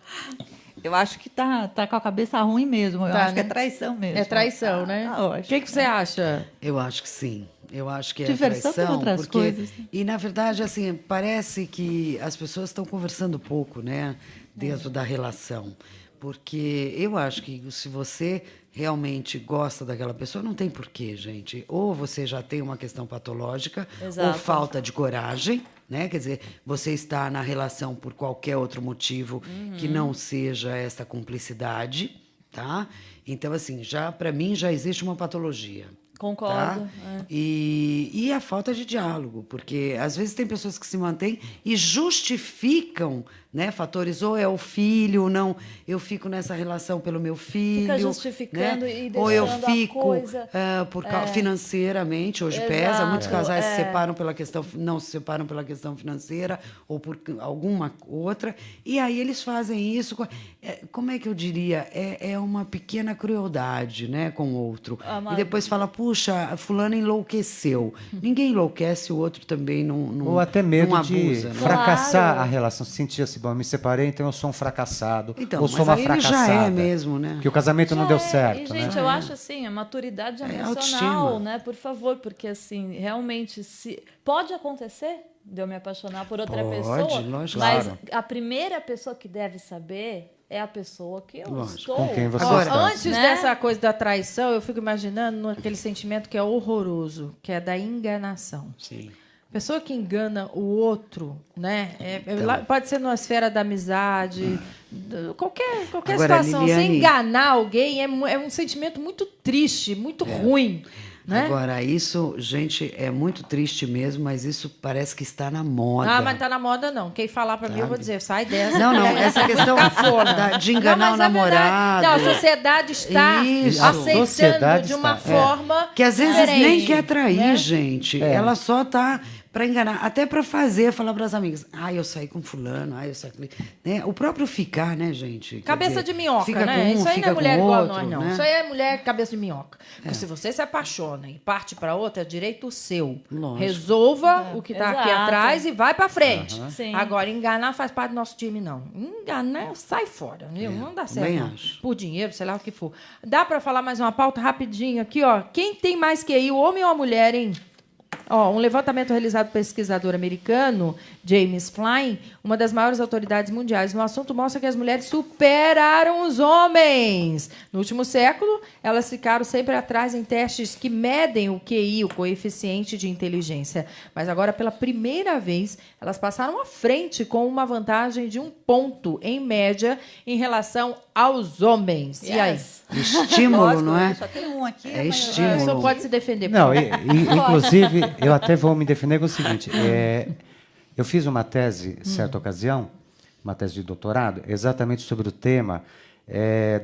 Eu acho que tá com a cabeça ruim mesmo. Eu Tá, acho que né? é traição mesmo. É traição, né? O que você acha? Eu acho que sim. Eu acho que é Diversão tem traição. outras porque, coisas. E, na verdade, assim, parece que as pessoas estão conversando pouco, né? Dentro da relação. Porque eu acho que se você realmente gosta daquela pessoa, não tem porquê, gente. Ou você já tem uma questão patológica, Exato. ou falta de coragem, né? Quer dizer, você está na relação por qualquer outro motivo que não seja essa cumplicidade, tá? Então, assim, para mim já existe uma patologia. Concordo. Tá? E a falta de diálogo, porque às vezes tem pessoas que se mantêm e justificam, né, fatores, ou é o filho, ou não, eu fico nessa relação pelo meu filho. Fica justificando né? e Ou eu deixando a fico coisa... financeiramente, hoje Exato, pesa, muitos casais se é. separam pela questão, não se separam pela questão financeira ou por alguma outra, e aí eles fazem isso, como é que eu diria? É uma pequena crueldade, né, com o outro. E depois fala, puxa, fulano enlouqueceu. Ninguém enlouquece, o outro também não Ou até medo não de abusa, né? fracassar Claro. a relação. Se sentir assim, bom, eu me separei, então eu sou um fracassado. Então, ou sou mas uma aí ele já fracassada. é mesmo, né? Que o casamento não Já deu é. certo, E, gente, né? eu acho assim, a maturidade emocional, autoestima. né? Por favor, porque assim, realmente, se pode acontecer de eu me apaixonar por outra Pode, pessoa, lógico. mas Claro. a primeira pessoa que deve saber é a pessoa que eu Lógico. estou. Com quem você Agora, está. Antes né? dessa coisa da traição, eu fico imaginando aquele sentimento que é horroroso, que é da enganação. Sim. Pessoa que engana o outro, né? Pode ser numa esfera da amizade, qualquer Agora, situação. Liliane- Você enganar alguém é um sentimento muito triste, muito ruim. Né? Agora, isso, gente, é muito triste mesmo, mas isso parece que está na moda. Ah, mas tá na moda não. Quem falar pra mim, eu vou dizer, sai dessa. Não, porque essa questão de enganar Não, o mas é verdade. namorado. Não, a sociedade está Isso. aceitando A sociedade de uma está, forma Que às vezes diferente, nem quer trair, né? gente. Ela só tá para enganar, até para falar para as amigas. Eu saí com fulano, eu saí com... Né? O próprio ficar, né, gente? Quer Cabeça dizer, de minhoca, fica né? com um, Isso aí não fica é mulher com igual outro, nós, não. né? Isso aí é mulher cabeça de minhoca. Porque se você se apaixona e parte para outra, é direito seu. Lógico. Resolva o que tá aqui Exato. atrás e vai para frente. Sim. Agora, enganar faz parte do nosso time, não. Enganar, sai fora. Viu? Não dá certo. também não. acho. Por dinheiro, sei lá o que for. Dá para falar mais uma pauta rapidinho aqui, ó. Quem tem mais QI, o homem ou a mulher, hein? Ó, um levantamento realizado pelo pesquisador americano James Flynn, uma das maiores autoridades mundiais no assunto, mostra que as mulheres superaram os homens. No último século, elas ficaram sempre atrás em testes que medem o QI, o coeficiente de inteligência. Mas agora, pela primeira vez, elas passaram à frente com uma vantagem de 1 ponto, em média, em relação aos homens. E aí? Yes. Estímulo, Lógico, não é? Só tem um aqui. É mas- estímulo. Só pode se defender. Não, inclusive, eu até vou me defender com o seguinte. Eu fiz uma tese, certa ocasião, uma tese de doutorado, exatamente sobre o tema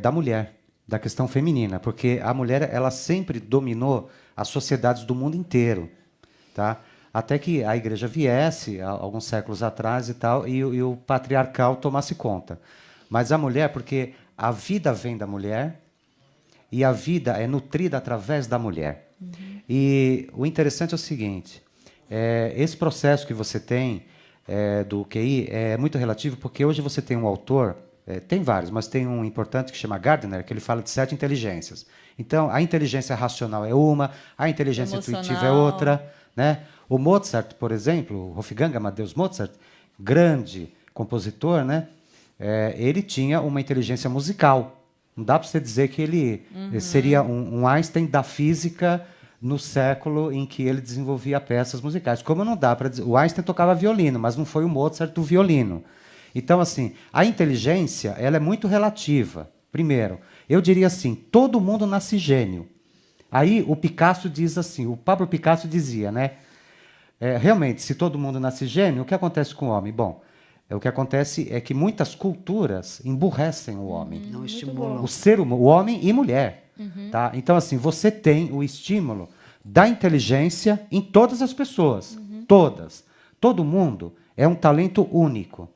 da mulher, da questão feminina, porque a mulher ela sempre dominou as sociedades do mundo inteiro, tá? Até que a igreja viesse, alguns séculos atrás e tal, e o patriarcal tomasse conta. Mas a mulher, porque a vida vem da mulher e a vida é nutrida através da mulher. E o interessante é o seguinte, esse processo que você tem do QI é muito relativo, porque hoje você tem um autor, tem vários, mas tem um importante que chama Gardner, que ele fala de 7 inteligências. Então, a inteligência racional é uma, a inteligência intuitiva é outra, né? O Mozart, por exemplo, o Wolfgang Amadeus Mozart, grande compositor, né? Ele tinha uma inteligência musical. Não dá para você dizer que ele seria um Einstein da física no século em que ele desenvolvia peças musicais. Como não dá para dizer... O Einstein tocava violino, mas não foi o Mozart do violino. Então, assim, a inteligência ela é muito relativa. Primeiro, eu diria assim, todo mundo nasce gênio. Aí o Picasso diz assim, o Pablo Picasso dizia, né? Realmente, se todo mundo nasce gênio, o que acontece com o homem? Bom, o que acontece é que muitas culturas emburrecem o homem. Não estimulam. O homem e mulher. Tá? Então, assim, você tem o estímulo da inteligência em todas as pessoas. Todas. Todo mundo é um talento único.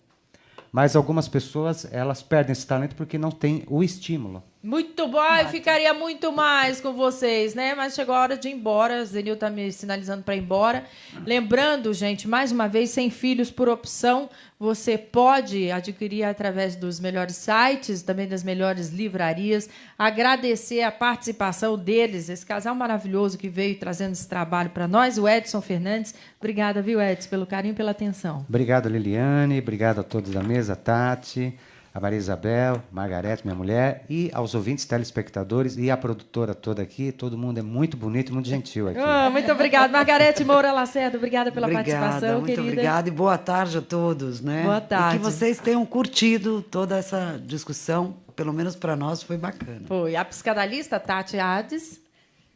Mas algumas pessoas, elas perdem esse talento porque não têm o estímulo. Muito bom, eu ficaria muito mais com vocês, né? Mas chegou a hora de ir embora, o Zenil está me sinalizando para ir embora. Lembrando, gente, mais uma vez, sem filhos por opção, você pode adquirir através dos melhores sites, também das melhores livrarias. Agradecer a participação deles, esse casal maravilhoso que veio trazendo esse trabalho para nós, o Edson Fernandes. Obrigada, viu, Edson, pelo carinho e pela atenção. Obrigado, Liliane. Obrigado a todos da mesa, Tati, a Maria Isabel, Margarete, minha mulher, e aos ouvintes, telespectadores e a produtora toda aqui. Todo mundo é muito bonito, muito gentil aqui. Muito obrigada. Margarete Moura Lacerda, obrigada pela participação, muito querida. Obrigada e boa tarde a todos, né? Boa tarde. E que vocês tenham curtido toda essa discussão, pelo menos para nós foi bacana. Foi. A psicanalista Tati Hades.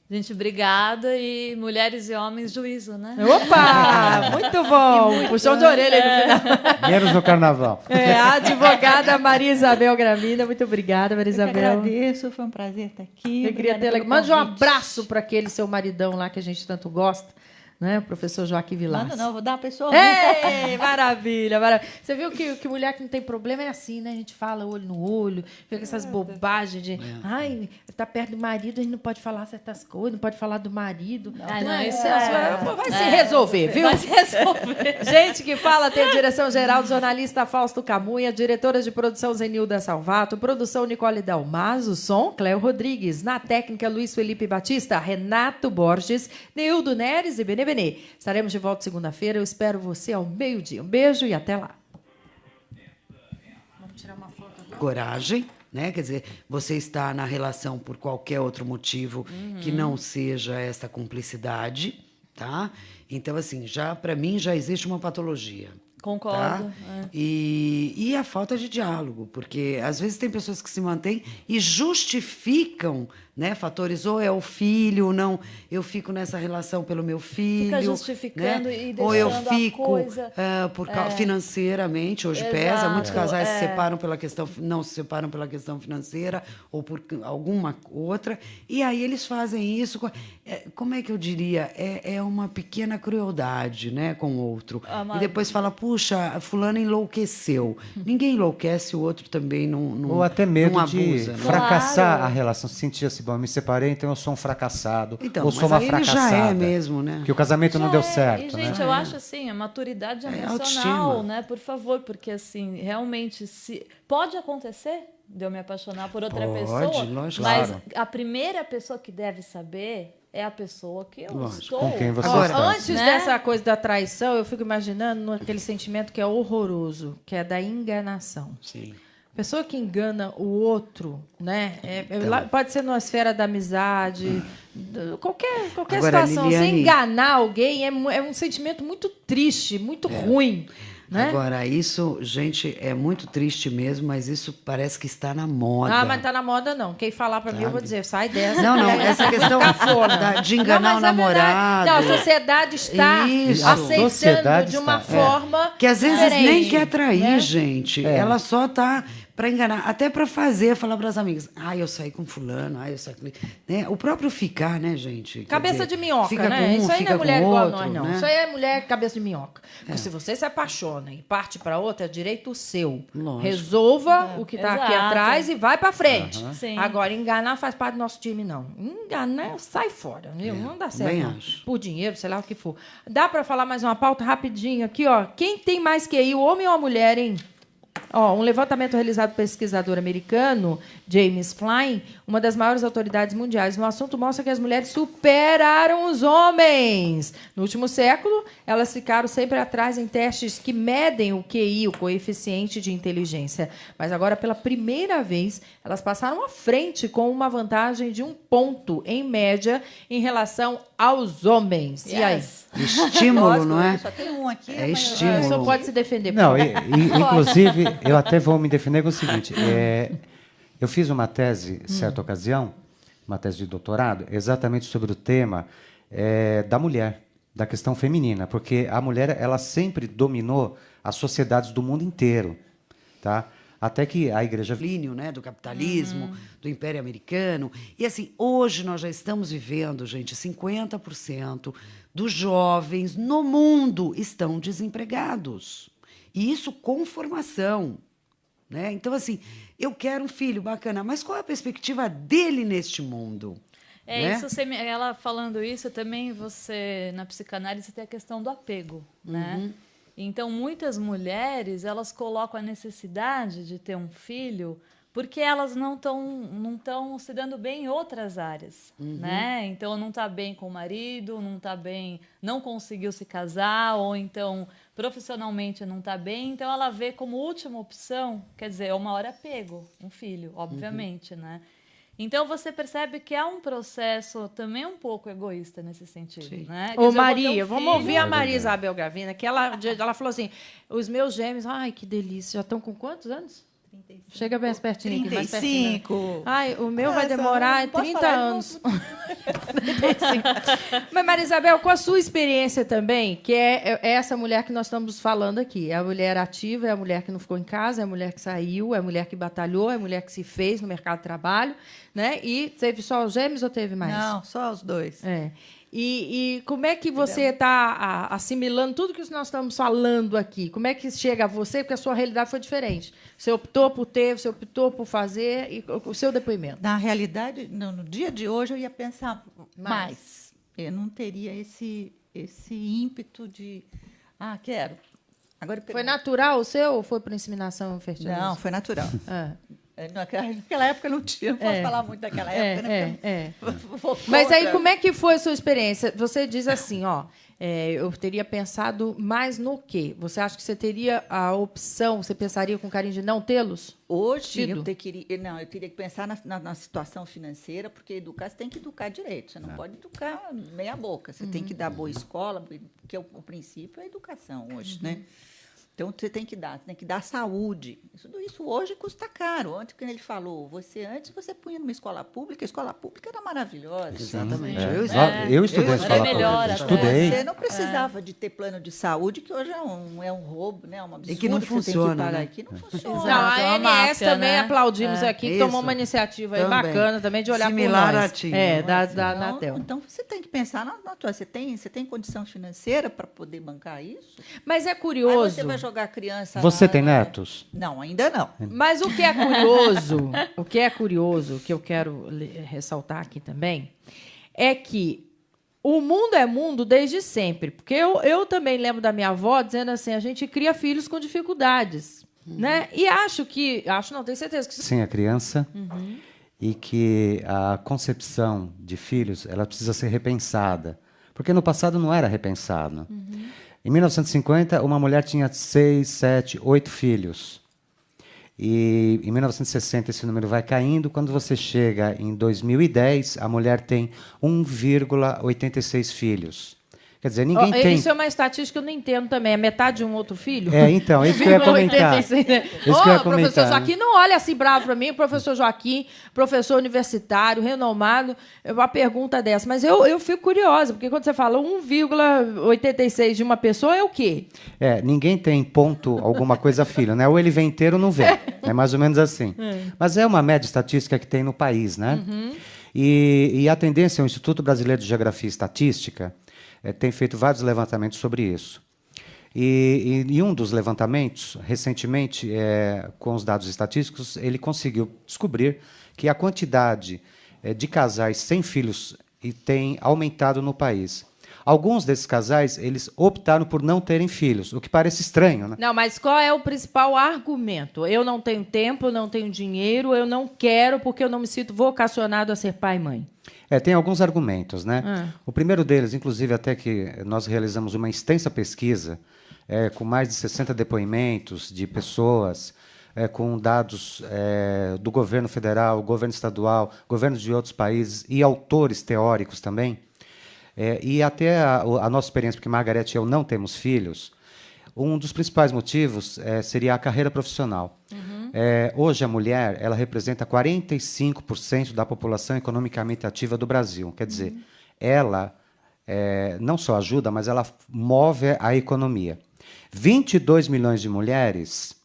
Gente, obrigada. E mulheres e homens, juízo, né? Opa! Muito bom! Puxão de orelha aí no final. Menos no carnaval. A advogada Maria Isabel Gravina. Muito obrigada, Maria Eu que Isabel. agradeço, foi um prazer estar aqui. Eu queria Obrigada ter... pelo Mande um convite. abraço para aquele seu maridão lá que a gente tanto gosta, né? O professor Joaquim Vilas. Manda não, vou dar uma pessoa. Ei, maravilha, maravilha. Você viu que mulher que não tem problema é assim, né? A gente fala olho no olho, fica essas bobagens de... Ai, tá perto do marido, a gente não pode falar certas coisas, não pode falar do marido. Vai se resolver, viu? Vai se resolver. Gente que fala tem a direção geral do jornalista Fausto Camunha, diretora de produção Zenilda Salvato, produção Nicole Dalmaso, som Cléo Rodrigues, na técnica Luiz Felipe Batista, Renato Borges, Neildo Neres e Benê. Estaremos de volta segunda-feira. Eu espero você ao meio-dia. Um beijo e até lá. Vamos tirar uma foto agora. Coragem, né? Quer dizer, você está na relação por qualquer outro motivo que não seja essa cumplicidade, tá? Então, assim, já para mim já existe uma patologia. Concordo. Tá? E a falta de diálogo, porque às vezes tem pessoas que se mantêm e justificam, né, fatores, ou é o filho, ou não, eu fico nessa relação pelo meu filho. Fica justificando, né? e Ou eu deixando a fico coisa, financeiramente, hoje Exato, pesa, muitos casais se separam pela questão, não se separam pela questão financeira ou por alguma outra, e aí eles fazem isso, como é que eu diria? É uma pequena crueldade, né, com o outro. E depois fala, puxa, fulano enlouqueceu. Ninguém enlouquece, o outro também não Ou até medo não de abusa, né? fracassar Claro. a relação, se sentir assim, bom, eu me separei, então eu sou um fracassado, Então, ou sou mas uma aí ele fracassada. já é mesmo, né? Que o casamento não Já deu é. certo, E, gente, né? eu acho assim, a maturidade emocional, autoestima. né? Por favor, porque assim, realmente, se pode acontecer de eu me apaixonar por outra Pode, pessoa, lógico. mas Claro. a primeira pessoa que deve saber é a pessoa que eu Lógico. estou. Com quem você Agora, está. Antes né? dessa coisa da traição, eu fico imaginando aquele sentimento que é horroroso, que é da enganação. Sim. Pessoa que engana o outro, né? Pode ser numa esfera da amizade, qualquer Agora, situação. Liliane- Você enganar alguém é um sentimento muito triste, muito ruim. Né? Agora, isso, gente, é muito triste mesmo, mas isso parece que está na moda. Ah, mas tá na moda não. Quem falar pra mim, eu vou dizer, sai dessa. Não, essa questão de enganar Não, o mas é namorado. verdade. Não, a sociedade está Isso. aceitando A sociedade de uma está, forma Que às vezes diferente, nem quer trair, né? gente. Ela só tá para enganar, até para falar para as amigas. Eu saí com fulano, eu saí com... Né? O próprio ficar, né, gente? Quer Cabeça dizer, de minhoca, fica né? com um, Isso aí não fica é mulher com igual a outro, nós, não. né? Isso aí é mulher cabeça de minhoca. Porque se você se apaixona e parte para outra, é direito seu. Lógico. Resolva o que tá aqui Exato. atrás e vai para frente. Sim. Agora, enganar faz parte do nosso time, não. Enganar, sai fora. Viu? Não dá certo. também Não. acho. Por dinheiro, sei lá o que for. Dá para falar mais uma pauta rapidinho aqui, ó. Quem tem mais QI, o homem ou a mulher, hein? Ó, um levantamento realizado pelo pesquisador americano James Flynn, uma das maiores autoridades mundiais no assunto, mostra que as mulheres superaram os homens. No último século, elas ficaram sempre atrás em testes que medem o QI, o coeficiente de inteligência. Mas agora, pela primeira vez, elas passaram à frente com uma vantagem de 1 ponto, em média, em relação aos homens. E aí? Estímulo, Lógico, não é? Só tem um aqui. É mas- estímulo. Só pode se defender. por Não, favor. inclusive, eu até vou me defender com o seguinte. Eu fiz uma tese, certa ocasião, uma tese de doutorado, exatamente sobre o tema da mulher, da questão feminina, porque a mulher ela sempre dominou as sociedades do mundo inteiro, tá? Até que a igreja Declínio, né, do capitalismo, do Império Americano. E assim, hoje nós já estamos vivendo, gente, 50% dos jovens no mundo estão desempregados. E isso com formação, né? Então, assim, eu quero um filho bacana, mas qual é a perspectiva dele neste mundo? né? Isso, ela falando isso, também você, na psicanálise, tem a questão do apego, né? Então, muitas mulheres, elas colocam a necessidade de ter um filho porque elas não estão se dando bem em outras áreas, né? Então, não está bem com o marido, não está bem, não conseguiu se casar, ou então, profissionalmente não está bem. Então, ela vê como última opção, quer dizer, é o maior apego, um filho, obviamente, né? Então, você percebe que há um processo também um pouco egoísta nesse sentido, né? Quer Ô, dizer, eu vou ter Maria, um vamos filho- ouvir a Maria Isabel Gravina, que ela falou assim, os meus gêmeos, ai, que delícia, já estão com quantos anos? 35. Chega bem pertinho aqui, mais pertinho. 35. Ai, o meu vai demorar não posso 30 falar, anos. 35. Mas, Maria Isabel, com a sua experiência também, que é essa mulher que nós estamos falando aqui, é a mulher ativa, é a mulher que não ficou em casa, é a mulher que saiu, é a mulher que batalhou, é a mulher que se fez no mercado de trabalho, né? E teve só os gêmeos ou teve mais? Não, só os dois. É. E como é que você está assimilando tudo que nós estamos falando aqui? Como é que chega a você? Porque a sua realidade foi diferente. Você optou por ter, você optou por fazer, e o seu depoimento. Na realidade, no dia de hoje, eu ia pensar mais. Eu não teria esse ímpeto de... quero. Agora, Foi natural o seu ou foi por inseminação fértil? Não, foi natural. Ah. Naquela época não tinha, não posso falar muito daquela época, né? Vou Mas aí, contra. como é que foi a sua experiência? Você diz assim, eu teria pensado mais no quê? Você acha que você teria a opção, você pensaria com carinho de não tê-los? Hoje, Tido? eu teria que pensar na situação financeira, porque você tem que educar direito, você não pode educar meia boca, você tem que dar boa escola, porque o princípio é a educação hoje, né? Então, você tem que dar saúde. Isso hoje custa caro. Antes, quando ele falou, antes você punha numa escola pública, a escola pública era maravilhosa. Exatamente. Eu estudei em escola melhor pública. até. Estudei. Você não precisava de ter plano de saúde, que hoje é um roubo, né? Um absurdo que não você tem funciona, que pagar né? aqui. Não funciona. Não, a é uma ANS máfia, também né? aplaudimos aqui, que Isso. tomou uma iniciativa aí Também. bacana também de olhar Similar por nós. à TIM, da Não, Anatel. então, você tem que pensar na tua. Você tem condição financeira para poder bancar isso? Mas é Aí curioso. você vai jogar a criança Você lá, tem né? netos? Não, ainda não. Mas o que é curioso, que eu quero ressaltar aqui também, é que o mundo é mundo desde sempre. Porque eu também lembro da minha avó dizendo assim, a gente cria filhos com dificuldades. Né? E não, tenho certeza que Sim, a criança. E que a concepção de filhos ela precisa ser repensada. Porque no passado não era repensado. Em 1950, uma mulher tinha 6, 7, 8 filhos. E em 1960 esse número vai caindo. Quando você chega em 2010, a mulher tem 1,86 filhos. Quer dizer, ninguém tem... Isso é uma estatística que eu não entendo também. É metade de um outro filho? Então, isso que eu ia comentar. Isso que eu ia comentar. Professor Joaquim, não olha assim bravo para mim. Professor Joaquim, professor universitário, renomado, uma pergunta dessa. Mas eu fico curiosa, porque quando você fala 1,86 de uma pessoa, é o quê? Ninguém tem ponto alguma coisa filho, né? Ou ele vem inteiro ou não vem. É mais ou menos assim. Mas é uma média estatística que tem no país, né? E a tendência, o Instituto Brasileiro de Geografia e Estatística tem feito vários levantamentos sobre isso. E um dos levantamentos, recentemente, com os dados estatísticos, ele conseguiu descobrir que a quantidade de casais sem filhos tem aumentado no país. Alguns desses casais, eles optaram por não terem filhos, o que parece estranho, né? Não, mas qual é o principal argumento? Eu não tenho tempo, eu não tenho dinheiro, eu não quero porque eu não me sinto vocacionado a ser pai e mãe. Tem alguns argumentos, né? O primeiro deles, inclusive, até que nós realizamos uma extensa pesquisa com mais de 60 depoimentos de pessoas, com dados do governo federal, governo estadual, governos de outros países e autores teóricos também. E até a nossa experiência, porque Margarete e eu não temos filhos, um dos principais motivos seria a carreira profissional. Hoje, a mulher ela representa 45% da população economicamente ativa do Brasil. Quer dizer, ela não só ajuda, mas ela move a economia. 22 milhões de mulheres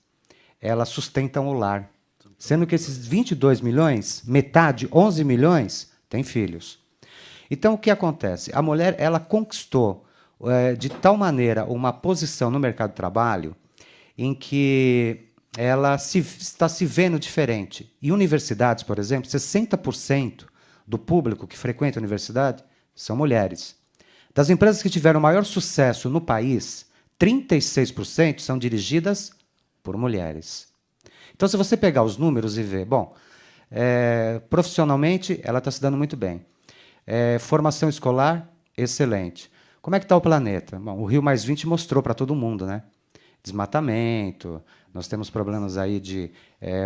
elas sustentam o lar, sendo que esses 22 milhões, metade, 11 milhões, têm filhos. Então, o que acontece? A mulher ela conquistou, de tal maneira, uma posição no mercado de trabalho em que ela está se vendo diferente. Em universidades, por exemplo, 60% do público que frequenta a universidade são mulheres. Das empresas que tiveram maior sucesso no país, 36% são dirigidas por mulheres. Então, se você pegar os números e ver, profissionalmente, ela está se dando muito bem. Formação escolar, excelente. Como é que está o planeta? Bom, o Rio+20 mostrou para todo mundo, né? Desmatamento, nós temos problemas aí de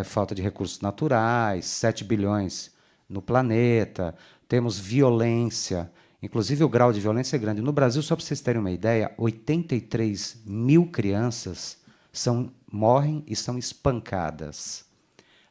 falta de recursos naturais, 7 bilhões no planeta, temos violência, inclusive o grau de violência é grande. No Brasil, só para vocês terem uma ideia, 83 mil crianças morrem e são espancadas.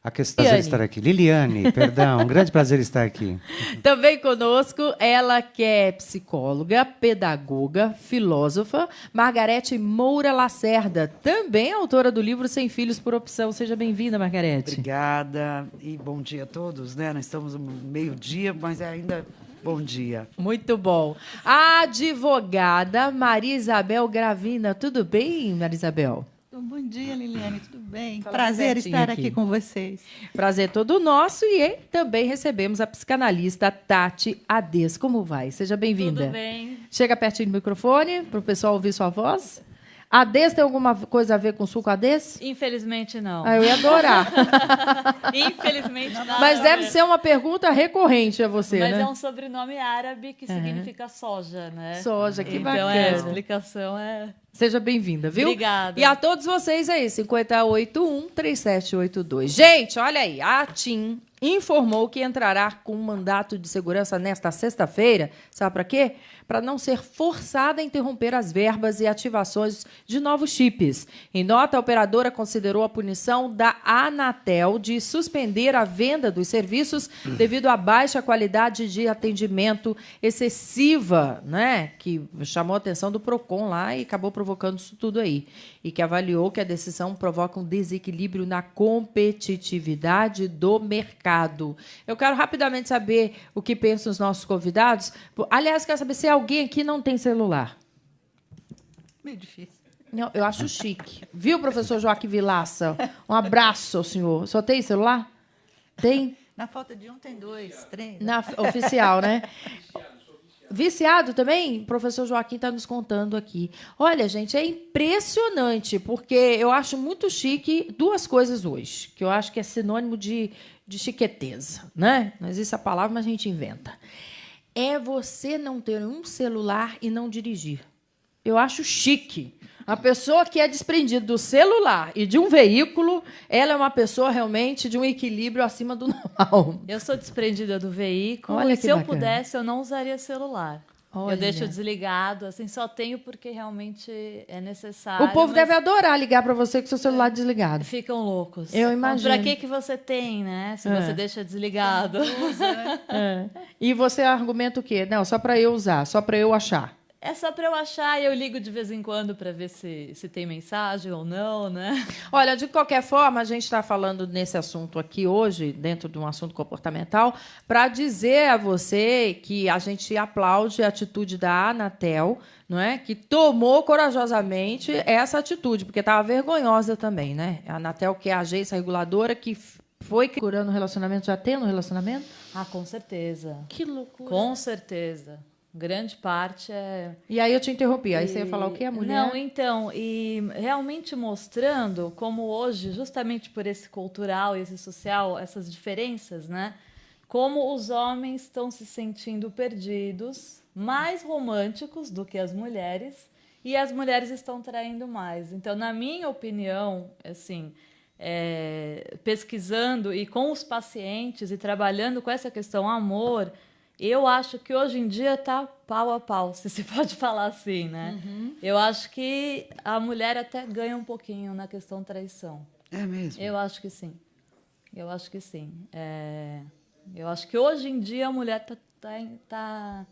A questão de estar aqui. Liliane, perdão, um grande prazer estar aqui. Também conosco, ela que é psicóloga, pedagoga, filósofa, Margarete Moura Lacerda, também autora do livro Sem Filhos por Opção. Seja bem-vinda, Margarete. Obrigada e bom dia a todos, né? Nós estamos no meio-dia, mas ainda bom dia. Muito bom. A advogada Maria Isabel Gravina. Tudo bem, Maria Isabel? Bom dia, Liliane, tudo bem? Prazer estar aqui com vocês. Prazer todo nosso e também recebemos a psicanalista Tati Ades. Como vai? Seja bem-vinda. Tudo bem. Chega pertinho do microfone para o pessoal ouvir sua voz. Ades tem alguma coisa a ver com suco Ades? Infelizmente, não. Eu ia adorar. Infelizmente, não. Mas deve ser uma pergunta recorrente a você, né? Mas é um sobrenome árabe que significa soja, né? Soja, que bacana. Então, a explicação é... Seja bem-vinda, viu? Obrigada. E a todos vocês aí, 5081-3782. Gente, olha aí, a TIM informou que entrará com um mandato de segurança nesta sexta-feira. Sabe para quê? Para não ser forçada a interromper as verbas e ativações de novos chips. Em nota, a operadora considerou a punição da Anatel de suspender a venda dos serviços devido à baixa qualidade de atendimento excessiva, né? Que chamou a atenção do PROCON lá e acabou provocando isso tudo aí. E que avaliou que a decisão provoca um desequilíbrio na competitividade do mercado. Eu quero rapidamente saber o que pensam os nossos convidados. Aliás, quero saber se alguém aqui não tem celular. Meio difícil. Não, eu acho chique. Viu, professor Joaquim Vilaça? Um abraço ao senhor. Só tem celular? Tem? Na falta de um, tem 2, 3. Oficial, né? Viciado também? O professor Joaquim está nos contando aqui. Olha, gente, é impressionante, porque eu acho muito chique duas coisas hoje, que eu acho que é sinônimo de chiqueteza, né? Não existe a palavra, mas a gente inventa. É você não ter um celular e não dirigir. Eu acho chique. A pessoa que é desprendida do celular e de um veículo, ela é uma pessoa realmente de um equilíbrio acima do normal. Eu sou desprendida do veículo. Olha e que se eu bacana. pudesse, eu não usaria celular. Olha. Eu deixo desligado, assim, só tenho porque realmente é necessário. O povo mas deve adorar ligar para você com seu celular desligado. ficam loucos. Eu imagino. Para que você tem, né? Se você deixa desligado. E você argumenta o quê? Não, só para eu usar, só para eu achar. É só para eu achar e eu ligo de vez em quando para ver se tem mensagem ou não, né? Olha, de qualquer forma, a gente está falando nesse assunto aqui hoje, dentro de um assunto comportamental, para dizer a você que a gente aplaude a atitude da Anatel, não é? Que tomou corajosamente essa atitude, porque estava vergonhosa também, né? A Anatel, que é a agência reguladora que foi curando o relacionamento, já tendo um relacionamento? Ah, com certeza. Que loucura. Com certeza. Grande parte é... E aí eu te interrompi, aí você ia falar o que a mulher... Não, então, e realmente mostrando como hoje, justamente por esse cultural e esse social, essas diferenças, né? Como os homens estão se sentindo perdidos, mais românticos do que as mulheres, e as mulheres estão traindo mais. Então, na minha opinião, assim, pesquisando e com os pacientes e trabalhando com essa questão amor, eu acho que hoje em dia está pau a pau, se se pode falar assim, né? Eu acho que a mulher até ganha um pouquinho na questão traição. É mesmo? Eu acho que sim. Eu acho que sim. Eu acho que hoje em dia a mulher tá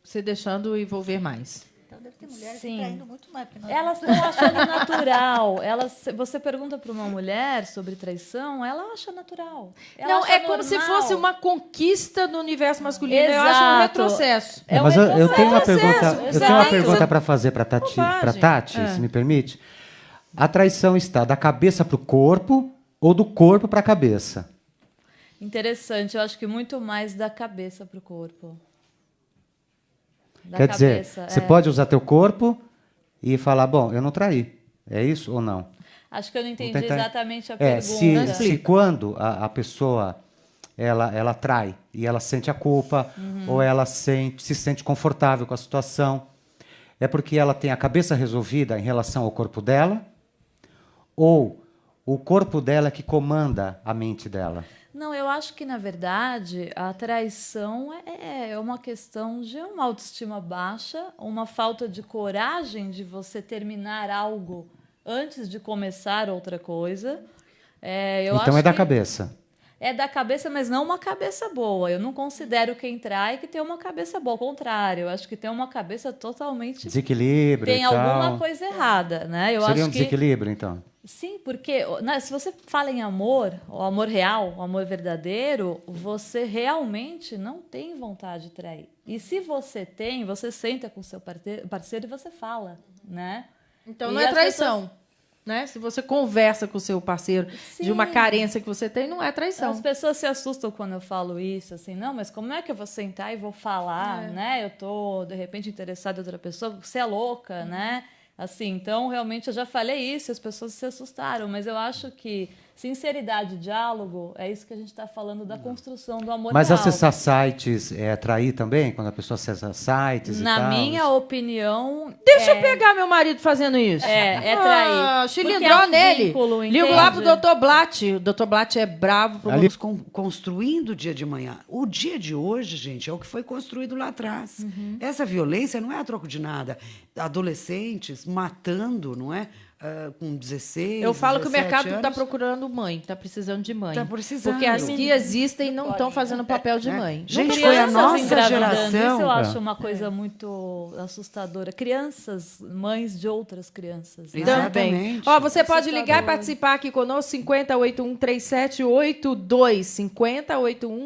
Se deixando envolver mais. Então deve ter mulheres Sim. traindo muito mais. Porque nós Elas estão achando natural. Você pergunta para uma mulher sobre traição, ela acha natural. Ela Não, acha é como se normal. fosse uma conquista do universo masculino. Eu Exato. acho um retrocesso. É um Mas eu tenho uma retrocesso. pergunta, Exato. para fazer para Bobagem. Tati, se me permite. A traição está da cabeça para o corpo ou do corpo para a cabeça? Interessante. Eu acho que muito mais da cabeça para o corpo. Da Quer dizer, cabeça, você pode usar teu corpo e falar, bom, eu não traí. É isso ou não? Acho que eu não entendi tentar- exatamente a Se pergunta. quando a pessoa ela trai e ela sente a culpa ou ela se sente confortável com a situação, é porque ela tem a cabeça resolvida em relação ao corpo dela ou o corpo dela que comanda a mente dela? Não, eu acho que, na verdade, a traição é uma questão de uma autoestima baixa, uma falta de coragem de você terminar algo antes de começar outra coisa. Eu Então acho é da que cabeça. É da cabeça, mas não uma cabeça boa. Eu não considero quem trai que tem uma cabeça boa. Ao contrário, eu acho que tem uma cabeça totalmente... Desequilíbrio Tem e tal. alguma coisa errada, né? Eu Seria acho um que... desequilíbrio, então? Sim, porque se você fala em amor, o amor real, o amor verdadeiro, você realmente não tem vontade de trair. E se você tem, você senta com o seu parceiro e você fala, né? Então E não é as traição. Né? Se você conversa com o seu parceiro de uma Sim. carência que você tem, não é traição. As pessoas se assustam quando eu falo isso, assim, não, mas como é que eu vou sentar e vou falar, né? Eu tô, de repente, interessada em outra pessoa, você é louca, né? Assim, então, realmente, eu já falei isso, as pessoas se assustaram, mas eu acho que sinceridade e diálogo é isso que a gente está falando da construção do amor Mas real. acessar sites é trair também? Quando a pessoa acessa sites e tal? Na minha opinião... Deixa eu pegar meu marido fazendo isso. É trair. Cilindrou Porque é um nele. vínculo, Ligo lá pro entende? Dr. Blatt. O Dr. Blatt é bravo. Ali- Construindo o dia de manhã. O dia de hoje, gente, é o que foi construído lá atrás. Essa violência não é a troco de nada. Adolescentes matando, não é? Com 16, Eu falo que o 17 mercado está anos. procurando mãe, está precisando de mãe. Tá precisando. Porque as que existem não estão fazendo o papel de mãe. Gente, Crianças foi a nossa engravidando, geração. Isso eu acho uma coisa muito assustadora. Crianças, mães de outras crianças. Né? Exatamente. Também. Ó, você pode ligar e Assustador. participar aqui conosco, 5081-3782.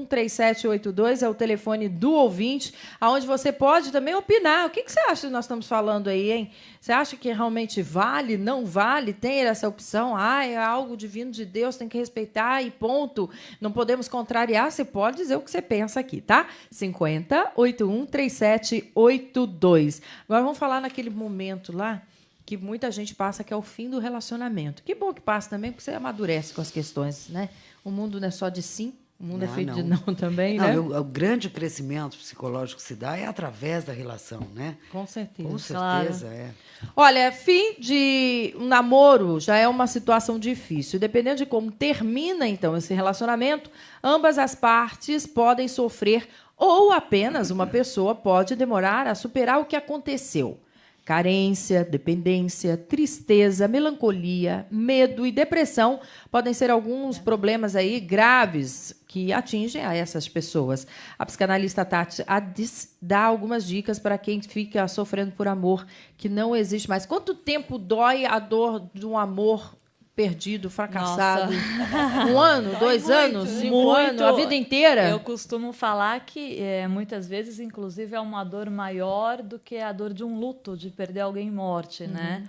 5081-3782 é o telefone do ouvinte, onde você pode também opinar. O que você acha que nós estamos falando aí, hein? Você acha que realmente vale, não vale? Tem essa opção? É algo divino de Deus, tem que respeitar e ponto. Não podemos contrariar. Você pode dizer o que você pensa aqui, tá? 5081-3782. Agora vamos falar naquele momento lá que muita gente passa, que é o fim do relacionamento. Que bom que passa também, porque você amadurece com as questões, né? O mundo não é só de sim, o mundo é feito de não também, né? O grande crescimento psicológico que se dá é através da relação, né? Com certeza. Com certeza, é. Olha, fim de um namoro já é uma situação difícil. Dependendo de como termina, então, esse relacionamento, ambas as partes podem sofrer Ou apenas uma pessoa pode demorar a superar o que aconteceu. Carência, dependência, tristeza, melancolia, medo e depressão podem ser alguns problemas aí graves que atingem a essas pessoas. A psicanalista Tati Adis dá algumas dicas para quem fica sofrendo por amor que não existe mais. Quanto tempo dói a dor de um amor perdido, fracassado? Nossa. 1 ano, 2 anos, 5 anos, a vida inteira? Eu costumo falar que muitas vezes, inclusive, é uma dor maior do que a dor de um luto, de perder alguém em morte, né?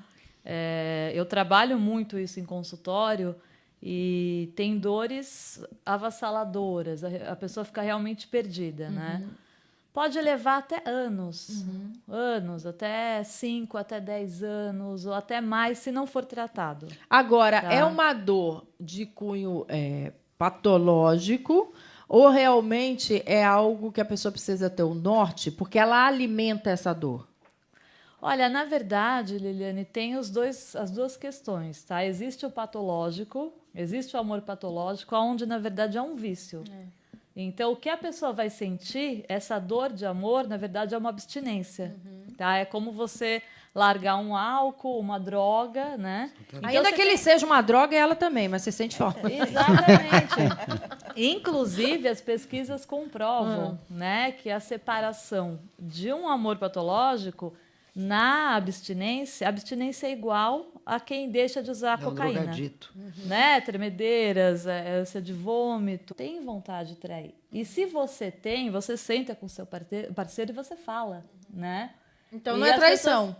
Eu trabalho muito isso em consultório e tem dores avassaladoras, a pessoa fica realmente perdida, né? Pode levar até anos, até 5, até 10 anos, ou até mais, se não for tratado. Agora, Tá. é uma dor de cunho patológico ou realmente é algo que a pessoa precisa ter um norte, porque ela alimenta essa dor? Olha, na verdade, Liliane, tem as duas questões, tá? Existe o patológico, existe o amor patológico, onde, na verdade, é um vício. Então, o que a pessoa vai sentir, essa dor de amor, na verdade, é uma abstinência. Tá? É como você largar um álcool, uma droga, né? Então, Ainda você que ele seja uma droga, ela também, mas você sente falta. Exatamente. Inclusive, as pesquisas comprovam né, que a separação de um amor patológico na abstinência, a abstinência é igual a quem deixa de usar a cocaína. Drogadito. Né? Tremedeiras, ânsia de vômito. Tem vontade de trair. E se você tem, você senta com o seu parceiro e você fala, né? Então E não é as traição.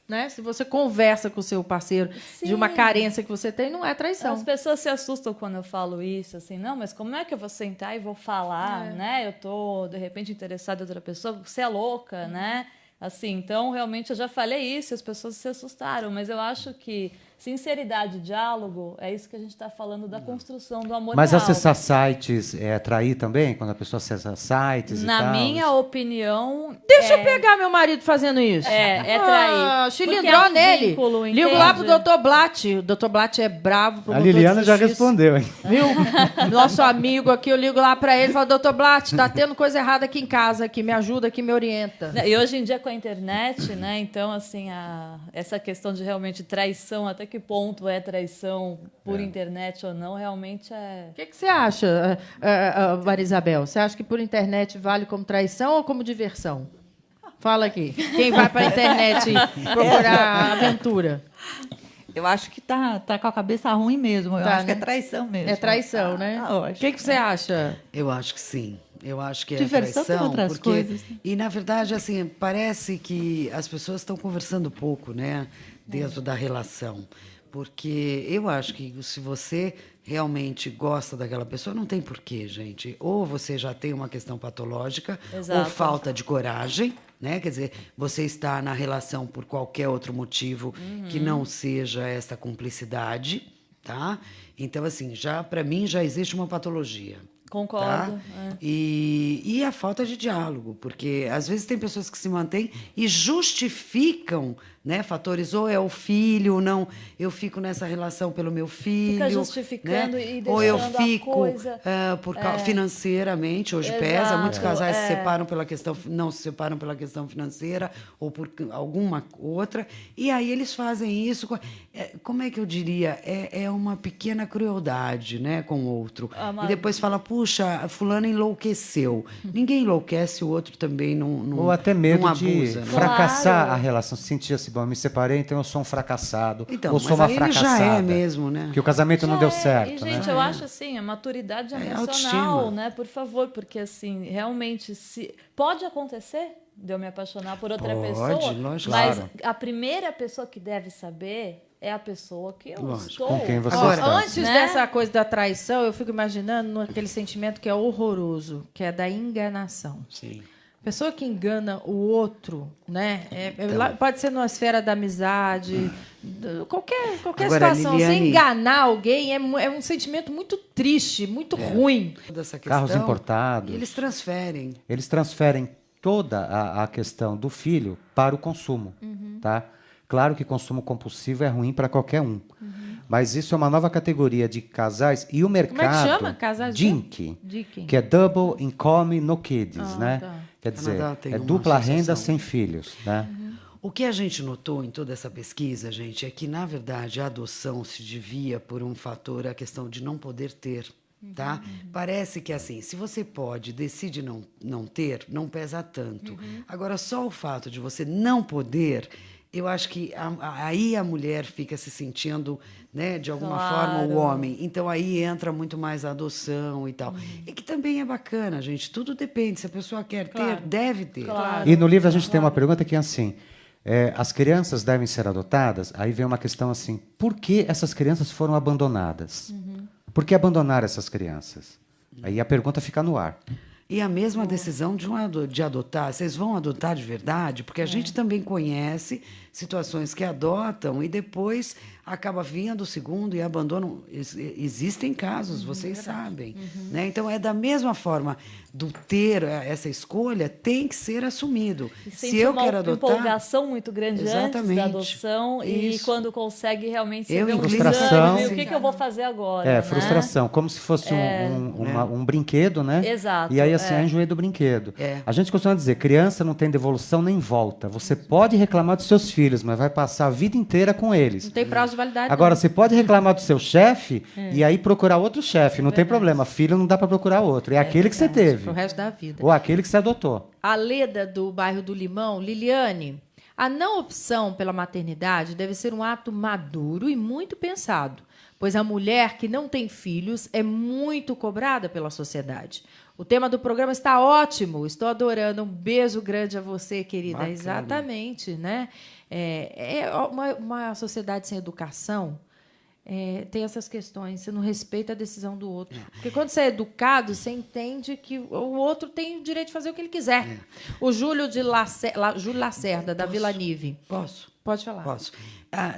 Né? Se você conversa com o seu parceiro de uma Sim. carência que você tem, não é traição. As pessoas se assustam quando eu falo isso, assim, não, mas como é que eu vou sentar e vou falar, né? Eu tô, de repente, interessada em outra pessoa, você é louca, né? Assim, então, realmente, eu já falei isso, as pessoas se assustaram, mas eu acho que sinceridade e diálogo é isso que a gente está falando da construção do amor Mas real. acessar sites é trair também? Quando a pessoa acessa sites e Na tal? minha opinião... Deixa eu pegar meu marido fazendo isso. É trair. Ah, Porque chilindrou é um nele. vínculo, Ligo lá pro entende? Dr. Blatt. O Dr. Blatt é bravo. A promotor de Liliana já justiça. respondeu, hein? Viu? Nosso amigo aqui, eu ligo lá para ele e falo, doutor Blatt, tá tendo coisa errada aqui em casa, aqui, me ajuda, aqui, me orienta. E hoje em dia com a internet, né? Então, assim, essa questão de realmente traição, até que ponto é traição por internet ou não, realmente é... O que você acha, Maria Isabel? Você acha que por internet vale como traição ou como diversão? Fala aqui. Quem vai para a internet procurar aventura? Eu acho que tá com a cabeça ruim mesmo. Eu Tá, acho que é né? traição mesmo. É traição, né? O Acho. que você acha? Eu acho que sim. Eu acho que é Diversão tem traição, outras porque coisas. e na verdade assim parece que as pessoas estão conversando pouco, né, dentro da relação, porque eu acho que se você realmente gosta daquela pessoa não tem porquê, gente. Ou você já tem uma questão patológica ou Exato. falta de coragem, né? Quer dizer, você está na relação por qualquer outro motivo que não seja essa cumplicidade, tá? Então assim, já para mim já existe uma patologia. Concordo. Tá? E a falta de diálogo, porque às vezes tem pessoas que se mantêm e justificam, né, fatores, ou é o filho, ou não, eu fico nessa relação pelo meu filho. justificando né? e Ou eu deixando a fico coisa, financeiramente, hoje Exato, pesa, muitos casais se é. separam pela questão, não se separam pela questão financeira ou por alguma outra, e aí eles fazem isso, como é que eu diria? É uma pequena crueldade, né, com o outro. E depois fala, puxa, fulano enlouqueceu. Ninguém enlouquece, o outro também não Ou até medo não de abusa, né? fracassar Claro. a relação. Se sentir assim, bom, eu me separei, então eu sou um fracassado. Então, ou sou mas uma aí ele fracassada. já é mesmo, né? Que o casamento não Já deu é. certo, E, gente, né? eu acho assim, a maturidade emocional, autoestima. né? Por favor, porque assim, realmente, se pode acontecer de eu me apaixonar por outra Pode, pessoa, lógico. mas Claro. a primeira pessoa que deve saber é a pessoa que eu Lógico. estou. Com quem você Agora, está. Antes né? dessa coisa da traição, eu fico imaginando aquele sentimento que é horroroso, que é da enganação. Sim. Pessoa que engana o outro, né? Pode ser numa esfera da amizade, qualquer Agora, situação. Você Liliane- enganar alguém é um sentimento muito triste, muito ruim. Dessa questão, Carros importados. E eles transferem. Eles transferem toda a questão do filho para o consumo, tá? Claro que consumo compulsivo é ruim para qualquer um. Mas isso é uma nova categoria de casais e o mercado... Como é que chama? Casais DINK, DINK. que é Double Income No Kids, né? Tá. Quer dizer, Canadá tem é uma dupla renda associação. sem filhos, né? O que a gente notou em toda essa pesquisa, gente, é que, na verdade, a adoção se devia por um fator, a questão de não poder ter, tá? Parece que, assim, se você pode, decide não ter, não pesa tanto. Agora, só o fato de você não poder, eu acho que aí a mulher fica se sentindo, né, de alguma forma, o homem. Então, aí entra muito mais a adoção e tal. E que também é bacana, gente. Tudo depende. Se a pessoa quer ter, deve ter. Claro. E no livro a gente tem uma pergunta que é assim, as crianças devem ser adotadas? Aí vem uma questão assim, por que essas crianças foram abandonadas? Por que abandonar essas crianças? Aí a pergunta fica no ar. E a mesma decisão de adotar. Vocês vão adotar de verdade? Porque a gente também conhece situações que adotam e depois acaba vindo o segundo e abandonam. Existem casos, vocês sabem. Né? Então, é da mesma forma do ter essa escolha, tem que ser assumido. E Se sente eu uma quero adotar... empolgação muito grande antes Exatamente. da adoção e Isso. quando consegue realmente Eu, ver um frustração. exame, o que eu vou fazer agora, É, né? frustração, como se fosse um brinquedo, né? Exato, E aí, assim, enjoei do brinquedo. É. A gente costuma dizer, criança não tem devolução nem volta. Você pode reclamar dos seus filhos, mas vai passar a vida inteira com eles. Não tem prazo de validade. Agora, não. você pode reclamar do seu chefe e aí procurar outro chefe. Não tem problema. Filho não dá para procurar outro. É aquele que você teve. Pro resto da vida. Ou aquele que você adotou. A Leda, do bairro do Limão, Liliane, a não opção pela maternidade deve ser um ato maduro e muito pensado, pois a mulher que não tem filhos é muito cobrada pela sociedade. O tema do programa está ótimo, estou adorando. Um beijo grande a você, querida. Bacana. Exatamente, né? Uma sociedade sem educação tem essas questões. Você não respeita a decisão do outro. Porque quando você é educado, você entende que o outro tem o direito de fazer o que ele quiser. O Júlio Júlio Lacerda, da Vila Nive. Posso? Pode falar. Posso.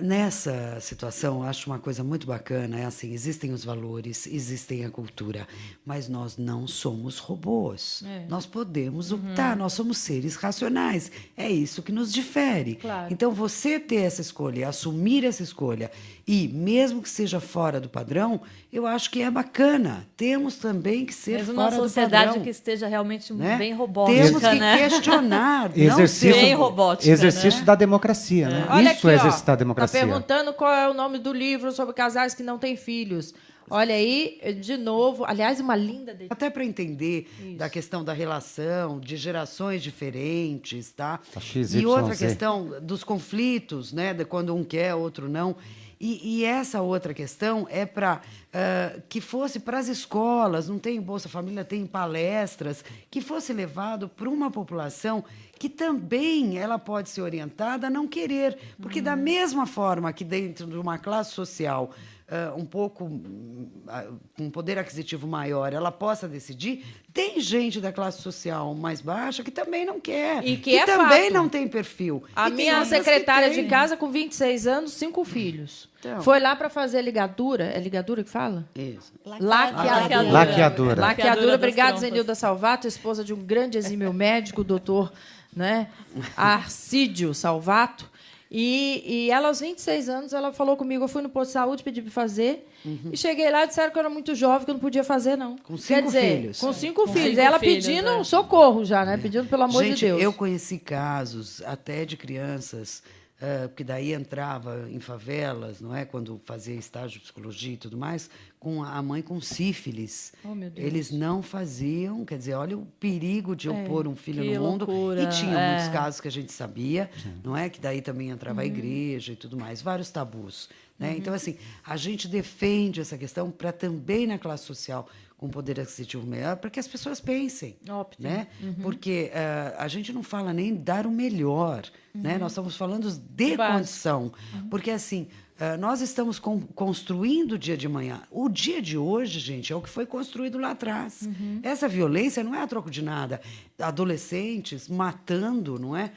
Nessa situação, acho uma coisa muito bacana, é assim, existem os valores, existem a cultura, mas nós não somos robôs. Nós podemos optar, nós somos seres racionais. É isso que nos difere. Claro. Então, você ter essa escolha, assumir essa escolha, e mesmo que seja fora do padrão, eu acho que é bacana. Temos também que ser Mesmo fora numa do sociedade padrão. que esteja realmente Né? bem robótica, Temos que né? questionar, não Exercício, ser Bem robótica, exercício né? da democracia, né? Olha Isso é aqui, ó, exercitar a tá democracia. perguntando qual é o nome do livro sobre casais que não têm filhos. Olha aí, de novo. Aliás, uma linda dedicação. Até para entender da questão da relação, de gerações diferentes, tá? A XYZ. E outra questão dos conflitos, né? De quando um quer, outro não. E essa outra questão é para que fosse para as escolas, não tem Bolsa Família, tem palestras, que fosse levado para uma população que também ela pode ser orientada a não querer. Porque da mesma forma que dentro de uma classe social um pouco com poder aquisitivo maior, ela possa decidir, tem gente da classe social mais baixa que também não quer. E que é também fato. não tem perfil. A E tem minha outras que secretária têm. de casa, com 26 anos, 5 filhos. Então. Foi lá para fazer ligadura. É ligadura que fala? Isso. Laqueadura. Laqueadura. Laqueadura. das Obrigada, trompas. Zenilda Salvato, esposa de um grande exímio médico, doutor, né, Arcídio Salvato. E ela, aos 26 anos, ela falou comigo, eu fui no posto de saúde, pedi para fazer, e cheguei lá e disseram que eu era muito jovem, que eu não podia fazer, não. Com Quer 5 dizer, filhos. Com 5 filhos. 5 Ela filhos, pedindo socorro já, né? Pedindo pelo amor Gente, de Deus. eu conheci casos até de crianças, porque daí entrava em favelas, não é? Quando fazia estágio de psicologia e tudo mais, com a mãe com sífilis. Oh, meu Deus. Eles não faziam, quer dizer, olha o perigo de eu pôr um filho que no mundo. loucura, E tinha muitos casos que a gente sabia, não é? Que daí também entrava a igreja e tudo mais, vários tabus. Né? Então, assim, a gente defende essa questão para também na classe social com poder aquisitivo melhor, para que as pessoas pensem. Optem. Né? Porque a gente não fala nem dar o melhor, né? Nós estamos falando de Básico. condição. Porque, assim, nós estamos construindo o dia de manhã. O dia de hoje, gente, é o que foi construído lá atrás. Essa violência não é a troco de nada. Adolescentes matando, não é?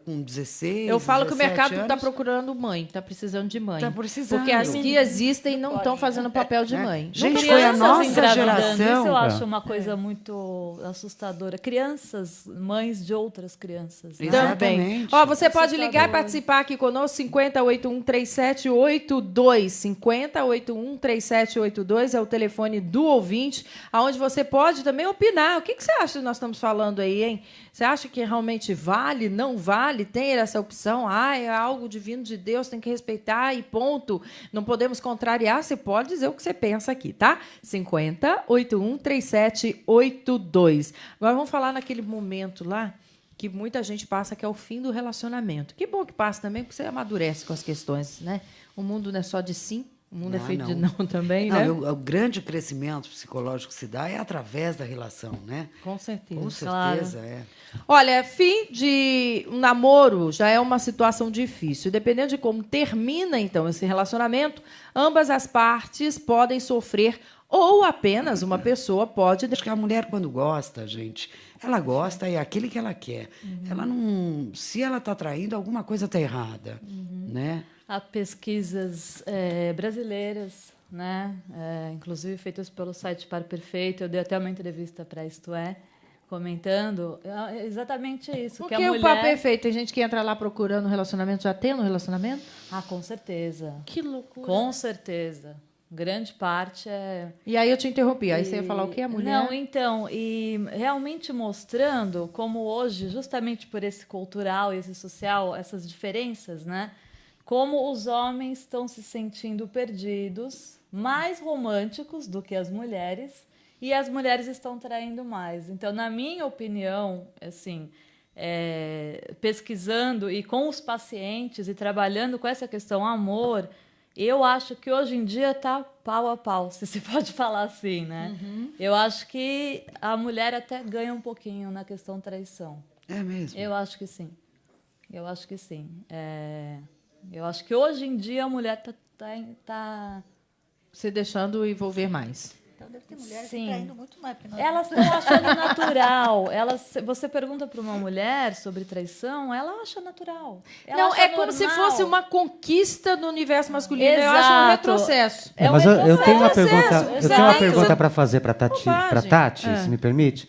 com 16, Eu falo que o 17 mercado está anos. procurando mãe, está precisando de mãe. Tá precisando. Porque as que existem não estão fazendo o papel de mãe. Gente, Não foi a crianças nossa engravidando, geração. Isso eu acho uma coisa muito assustadora. Crianças, mães de outras crianças. Né? Também. Exatamente. Ó, você pode Assustador. ligar e participar aqui conosco, 5081-3782. 5081-3782 é o telefone do ouvinte, onde você pode também opinar. O que você acha que nós estamos falando aí, hein? Você acha que realmente vale, não vale? Tem essa opção? Ah, é algo divino de Deus, tem que respeitar e ponto. Não podemos contrariar. Você pode dizer o que você pensa aqui, tá? 5081-3782. Agora vamos falar naquele momento lá que muita gente passa, que é o fim do relacionamento. Que bom que passa também, porque você amadurece com as questões, né? O mundo não é só de sim, o mundo é feito de não também, né? O grande crescimento psicológico que se dá é através da relação, né? Com certeza. Com certeza, Olha, fim de um namoro já é uma situação difícil. Dependendo de como termina, então, esse relacionamento, ambas as partes podem sofrer ou apenas uma pessoa pode... Acho que a mulher, quando gosta, gente, ela gosta, é aquilo que ela quer. Ela não... Se ela está traindo, alguma coisa está errada, né? Há pesquisas brasileiras, né? Inclusive feitas pelo site Par Perfeito. Eu dei até uma entrevista para Isto É, comentando exatamente isso. Porque que a mulher... o papo é feito. Tem gente que entra lá procurando relacionamento, já tem no relacionamento? Ah, com certeza. Que loucura. Com certeza. Grande parte é... E aí eu te interrompi. Aí você ia falar o que? A mulher? Não, então, e realmente mostrando como hoje, justamente por esse cultural e esse social, essas diferenças, né? Como os homens estão se sentindo perdidos, mais românticos do que as mulheres, e as mulheres estão traindo mais. Então, na minha opinião, assim, pesquisando e com os pacientes e trabalhando com essa questão amor, eu acho que hoje em dia está pau a pau, se se pode falar assim, né? Eu acho que a mulher até ganha um pouquinho na questão traição. É mesmo? Eu acho que sim. Eu acho que sim. Eu acho que hoje em dia a mulher tá Se deixando envolver mais. Então deve ter mulheres Sim. traindo muito mais. Porque nós Elas estão achando natural. Você pergunta para uma mulher sobre traição, ela acha natural. Ela Não, acha é como se normal. fosse uma conquista do universo masculino. Eu acho um Exato. retrocesso. É um Mas eu tenho uma retrocesso. pergunta, eu Você tenho uma tem- pergunta para fazer para Bobagem. Tati, se me permite.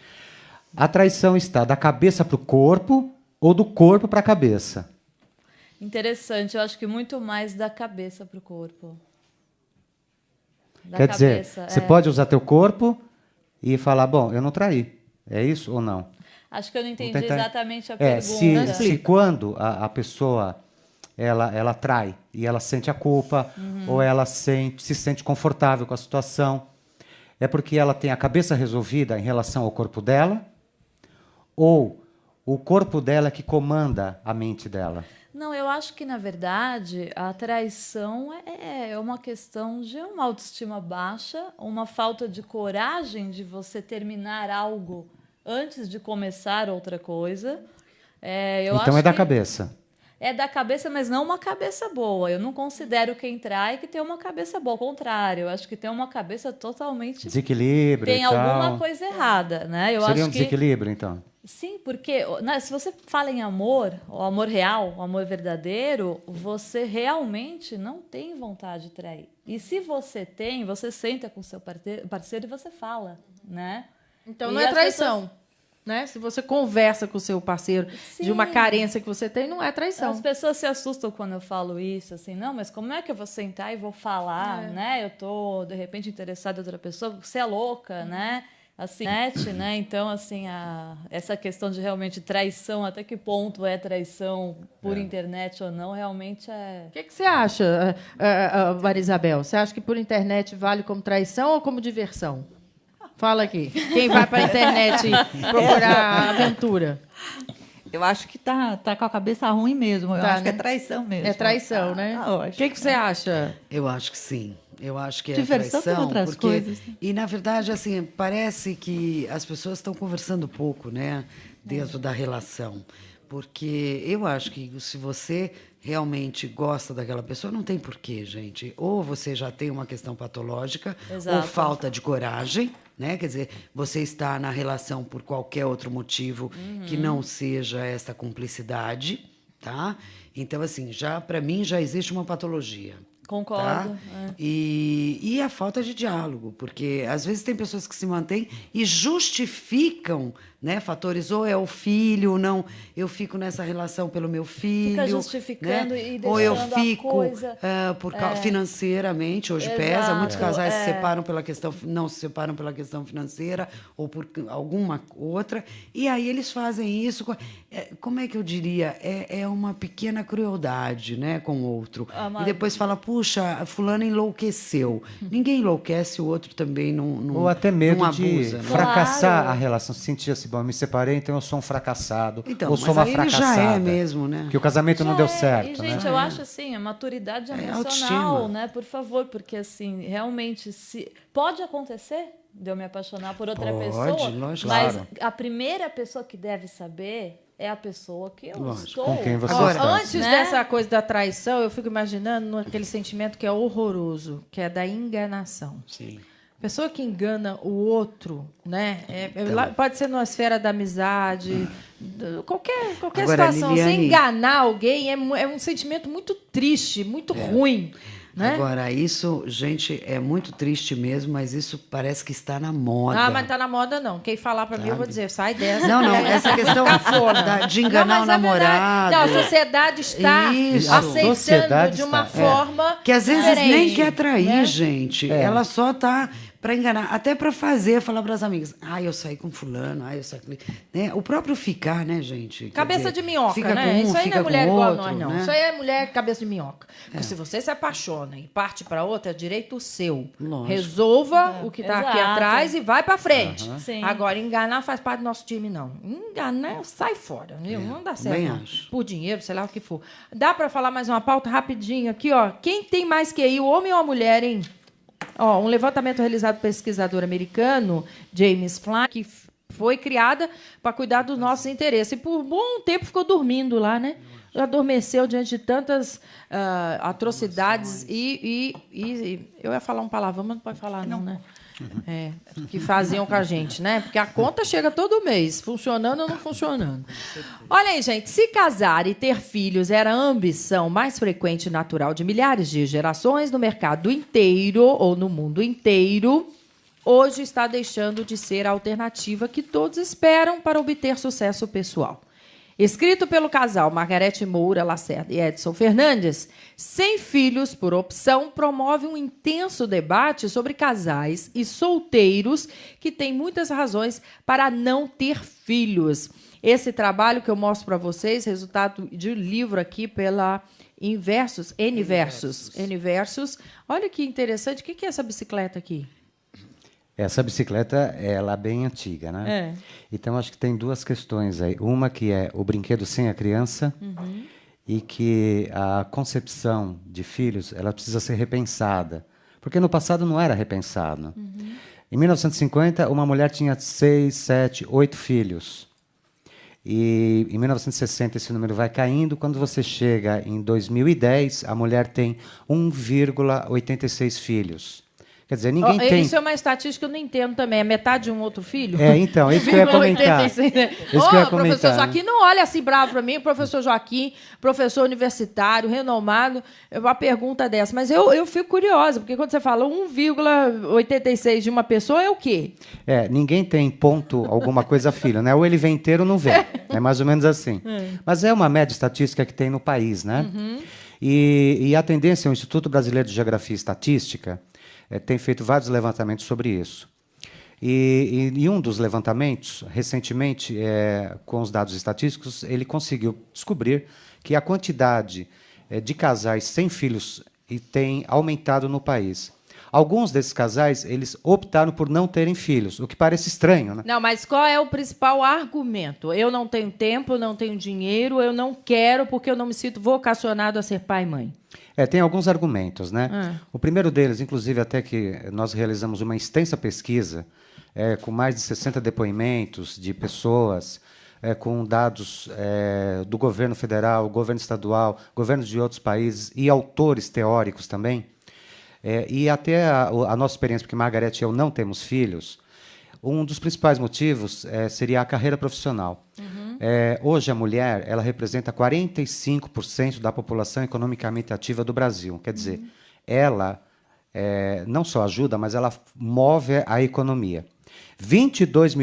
A traição está da cabeça para o corpo ou do corpo para a cabeça? Interessante. Eu acho que muito mais da cabeça para o corpo. Da Quer dizer, cabeça, você pode usar teu corpo e falar, bom, eu não traí. É isso ou não? Acho que eu não entendi tentar- exatamente a Se pergunta. quando a pessoa ela trai e ela sente a culpa ou ela se sente confortável com a situação, é porque ela tem a cabeça resolvida em relação ao corpo dela ou o corpo dela é que comanda a mente dela? Não, eu acho que, na verdade, a traição é uma questão de uma autoestima baixa, uma falta de coragem de você terminar algo antes de começar outra coisa. Eu Então acho é da que cabeça. É da cabeça, mas não uma cabeça boa. Eu não considero quem trai que tem uma cabeça boa. Ao contrário, eu acho que tem uma cabeça totalmente... Desequilíbrio Tem e tal. alguma coisa errada, né? Eu Seria acho um que... desequilíbrio, então? Sim, porque né, se você fala em amor, o amor real, o amor verdadeiro, você realmente não tem vontade de trair. E se você tem, você senta com o seu parceiro e você fala, né? Então E não é as traição. pessoas- Né? Se você conversa com o seu parceiro de uma Sim. carência que você tem, não é traição. As pessoas se assustam quando eu falo isso, assim, não, mas como é que eu vou sentar e vou falar, né? Eu tô, de repente, interessada em outra pessoa, você é louca, né? Assim, né? Então, assim, essa questão de realmente traição, até que ponto é traição por internet ou não, realmente é... O que você acha, Maria Isabel? Você acha que por internet vale como traição ou como diversão? Fala aqui. Quem vai para a internet procurar aventura? Eu acho que tá com a cabeça ruim mesmo. Eu Tá, acho que né? é traição mesmo. É traição, né? O que você acha? Eu acho que sim. Eu acho que é Diversão traição. tem outras porque, coisas. E, na verdade, assim, parece que as pessoas estão conversando pouco, né? Dentro da relação. Porque eu acho que se você realmente gosta daquela pessoa, não tem porquê, gente. Ou você já tem uma questão patológica, Exato. ou falta de coragem, né? Quer dizer, você está na relação por qualquer outro motivo que não seja essa cumplicidade, tá? Então, assim, já para mim já existe uma patologia. Concordo. Tá? E a falta de diálogo, porque às vezes tem pessoas que se mantêm e justificam, né, fatores, ou é o filho, não, eu fico nessa relação pelo meu filho. Fica justificando, né? e deixando ou eu a fico coisa, financeiramente, hoje Exato, pesa, muitos casais se separam pela questão, não se separam pela questão financeira ou por alguma outra, e aí eles fazem isso, como é que eu diria? É uma pequena crueldade, né, com o outro. E depois fala, puxa, fulano enlouqueceu. Ninguém enlouquece, o outro também não Ou até medo não abusa, de né? fracassar Claro. a relação, se sentir assim, bom, eu me separei, então eu sou um fracassado, Então, ou sou mas uma aí ele fracassada. já é mesmo, né? Que o casamento não Já deu é. certo, E, gente, né? eu acho assim, a maturidade emocional, autoestima. né? Por favor, porque assim, realmente, se pode acontecer de eu me apaixonar por outra Pode, pessoa, lógico. mas Claro. a primeira pessoa que deve saber é a pessoa que eu Lógico. estou. Com quem você Agora, está. Antes né? dessa coisa da traição, eu fico imaginando aquele sentimento que é horroroso, que é da enganação. Sim. Pessoa que engana o outro, né? Pode ser numa esfera da amizade, qualquer Agora, situação. Liliane- Você enganar alguém é um sentimento muito triste, muito ruim. Né? Agora, isso, gente, é muito triste mesmo, mas isso parece que está na moda. Ah, mas tá na moda não. Quem falar pra mim, eu vou dizer, sai dessa. Não, porque essa questão de enganar Não, o mas é verdade. namorado. Não, a sociedade está Isso. aceitando A sociedade de uma está, forma Que às vezes diferente, nem quer trair, né? gente. Ela só tá para enganar, até para falar para as amigas. Eu saí com fulano, eu saí com... Né? O próprio ficar, né, gente? Quer Cabeça dizer, de minhoca, fica né? com um, Isso aí não fica é mulher com igual a outro, nós, não. né? Isso aí é mulher cabeça de minhoca. Porque se você se apaixona e parte para outra, é direito seu. Lógico. Resolva o que tá aqui Exato. atrás e vai para frente. Sim. Agora, enganar faz parte do nosso time, não. Enganar, sai fora. Viu? Não dá certo. bem não. acho. Por dinheiro, sei lá o que for. Dá para falar mais uma pauta rapidinho aqui, ó. Quem tem mais QI, o homem ou a mulher, hein? Ó, um levantamento realizado pelo pesquisador americano James Fly, que foi criada para cuidar dos nossos interesses. E por um bom tempo ficou dormindo lá, né? Adormeceu diante de tantas atrocidades e eu ia falar um palavrão, mas não pode falar não, né? Que faziam com a gente, né? Porque a conta chega todo mês, funcionando ou não funcionando. Olha aí, gente, se casar e ter filhos era a ambição mais frequente e natural de milhares de gerações no mercado inteiro ou no mundo inteiro, hoje está deixando de ser a alternativa que todos esperam para obter sucesso pessoal. Escrito pelo casal Margarete Moura Lacerda e Edson Fernandes, Sem Filhos por Opção promove um intenso debate sobre casais e solteiros que têm muitas razões para não ter filhos. Esse trabalho que eu mostro para vocês, resultado de um livro aqui pela N-Versus. Olha que interessante. O que é essa bicicleta aqui? Essa bicicleta, ela é bem antiga, né? Então, acho que tem duas questões aí. Uma que é o brinquedo sem a criança e que a concepção de filhos, ela precisa ser repensada. Porque no passado não era repensado. Em 1950, uma mulher tinha 6, 7, 8 filhos. E em 1960 esse número vai caindo. Quando você chega em 2010, a mulher tem 1,86 filhos. Quer dizer, ninguém tem... Isso é uma estatística que eu não entendo também. É metade de um outro filho? Então, isso que eu ia comentar. 86, né? Isso que eu ia Professor comentar, né? Joaquim, não olha assim bravo para mim. O professor Joaquim, professor universitário, renomado, uma pergunta dessa. Mas eu fico curiosa, porque quando você fala 1,86 de uma pessoa, é o quê? Ninguém tem ponto alguma coisa filho, né? Ou ele vem inteiro ou não vem. É mais ou menos assim. Mas é uma média estatística que tem no país, né? E a tendência, o Instituto Brasileiro de Geografia e Estatística tem feito vários levantamentos sobre isso. E um dos levantamentos, recentemente, com os dados estatísticos, ele conseguiu descobrir que a quantidade de casais sem filhos tem aumentado no país. Alguns desses casais, eles optaram por não terem filhos, o que parece estranho, né? Não, mas qual é o principal argumento? Eu não tenho tempo, eu não tenho dinheiro, eu não quero porque eu não me sinto vocacionado a ser pai e mãe. Tem alguns argumentos, né? O primeiro deles, inclusive, até que nós realizamos uma extensa pesquisa com mais de 60 depoimentos de pessoas com dados do governo federal, governo estadual, governos de outros países e autores teóricos também. E até a nossa experiência, porque Margareth e eu não temos filhos, um dos principais motivos seria a carreira profissional. Hoje, a mulher ela representa 45% da população economicamente ativa do Brasil. Quer dizer, ela não só ajuda, mas ela move a economia. 22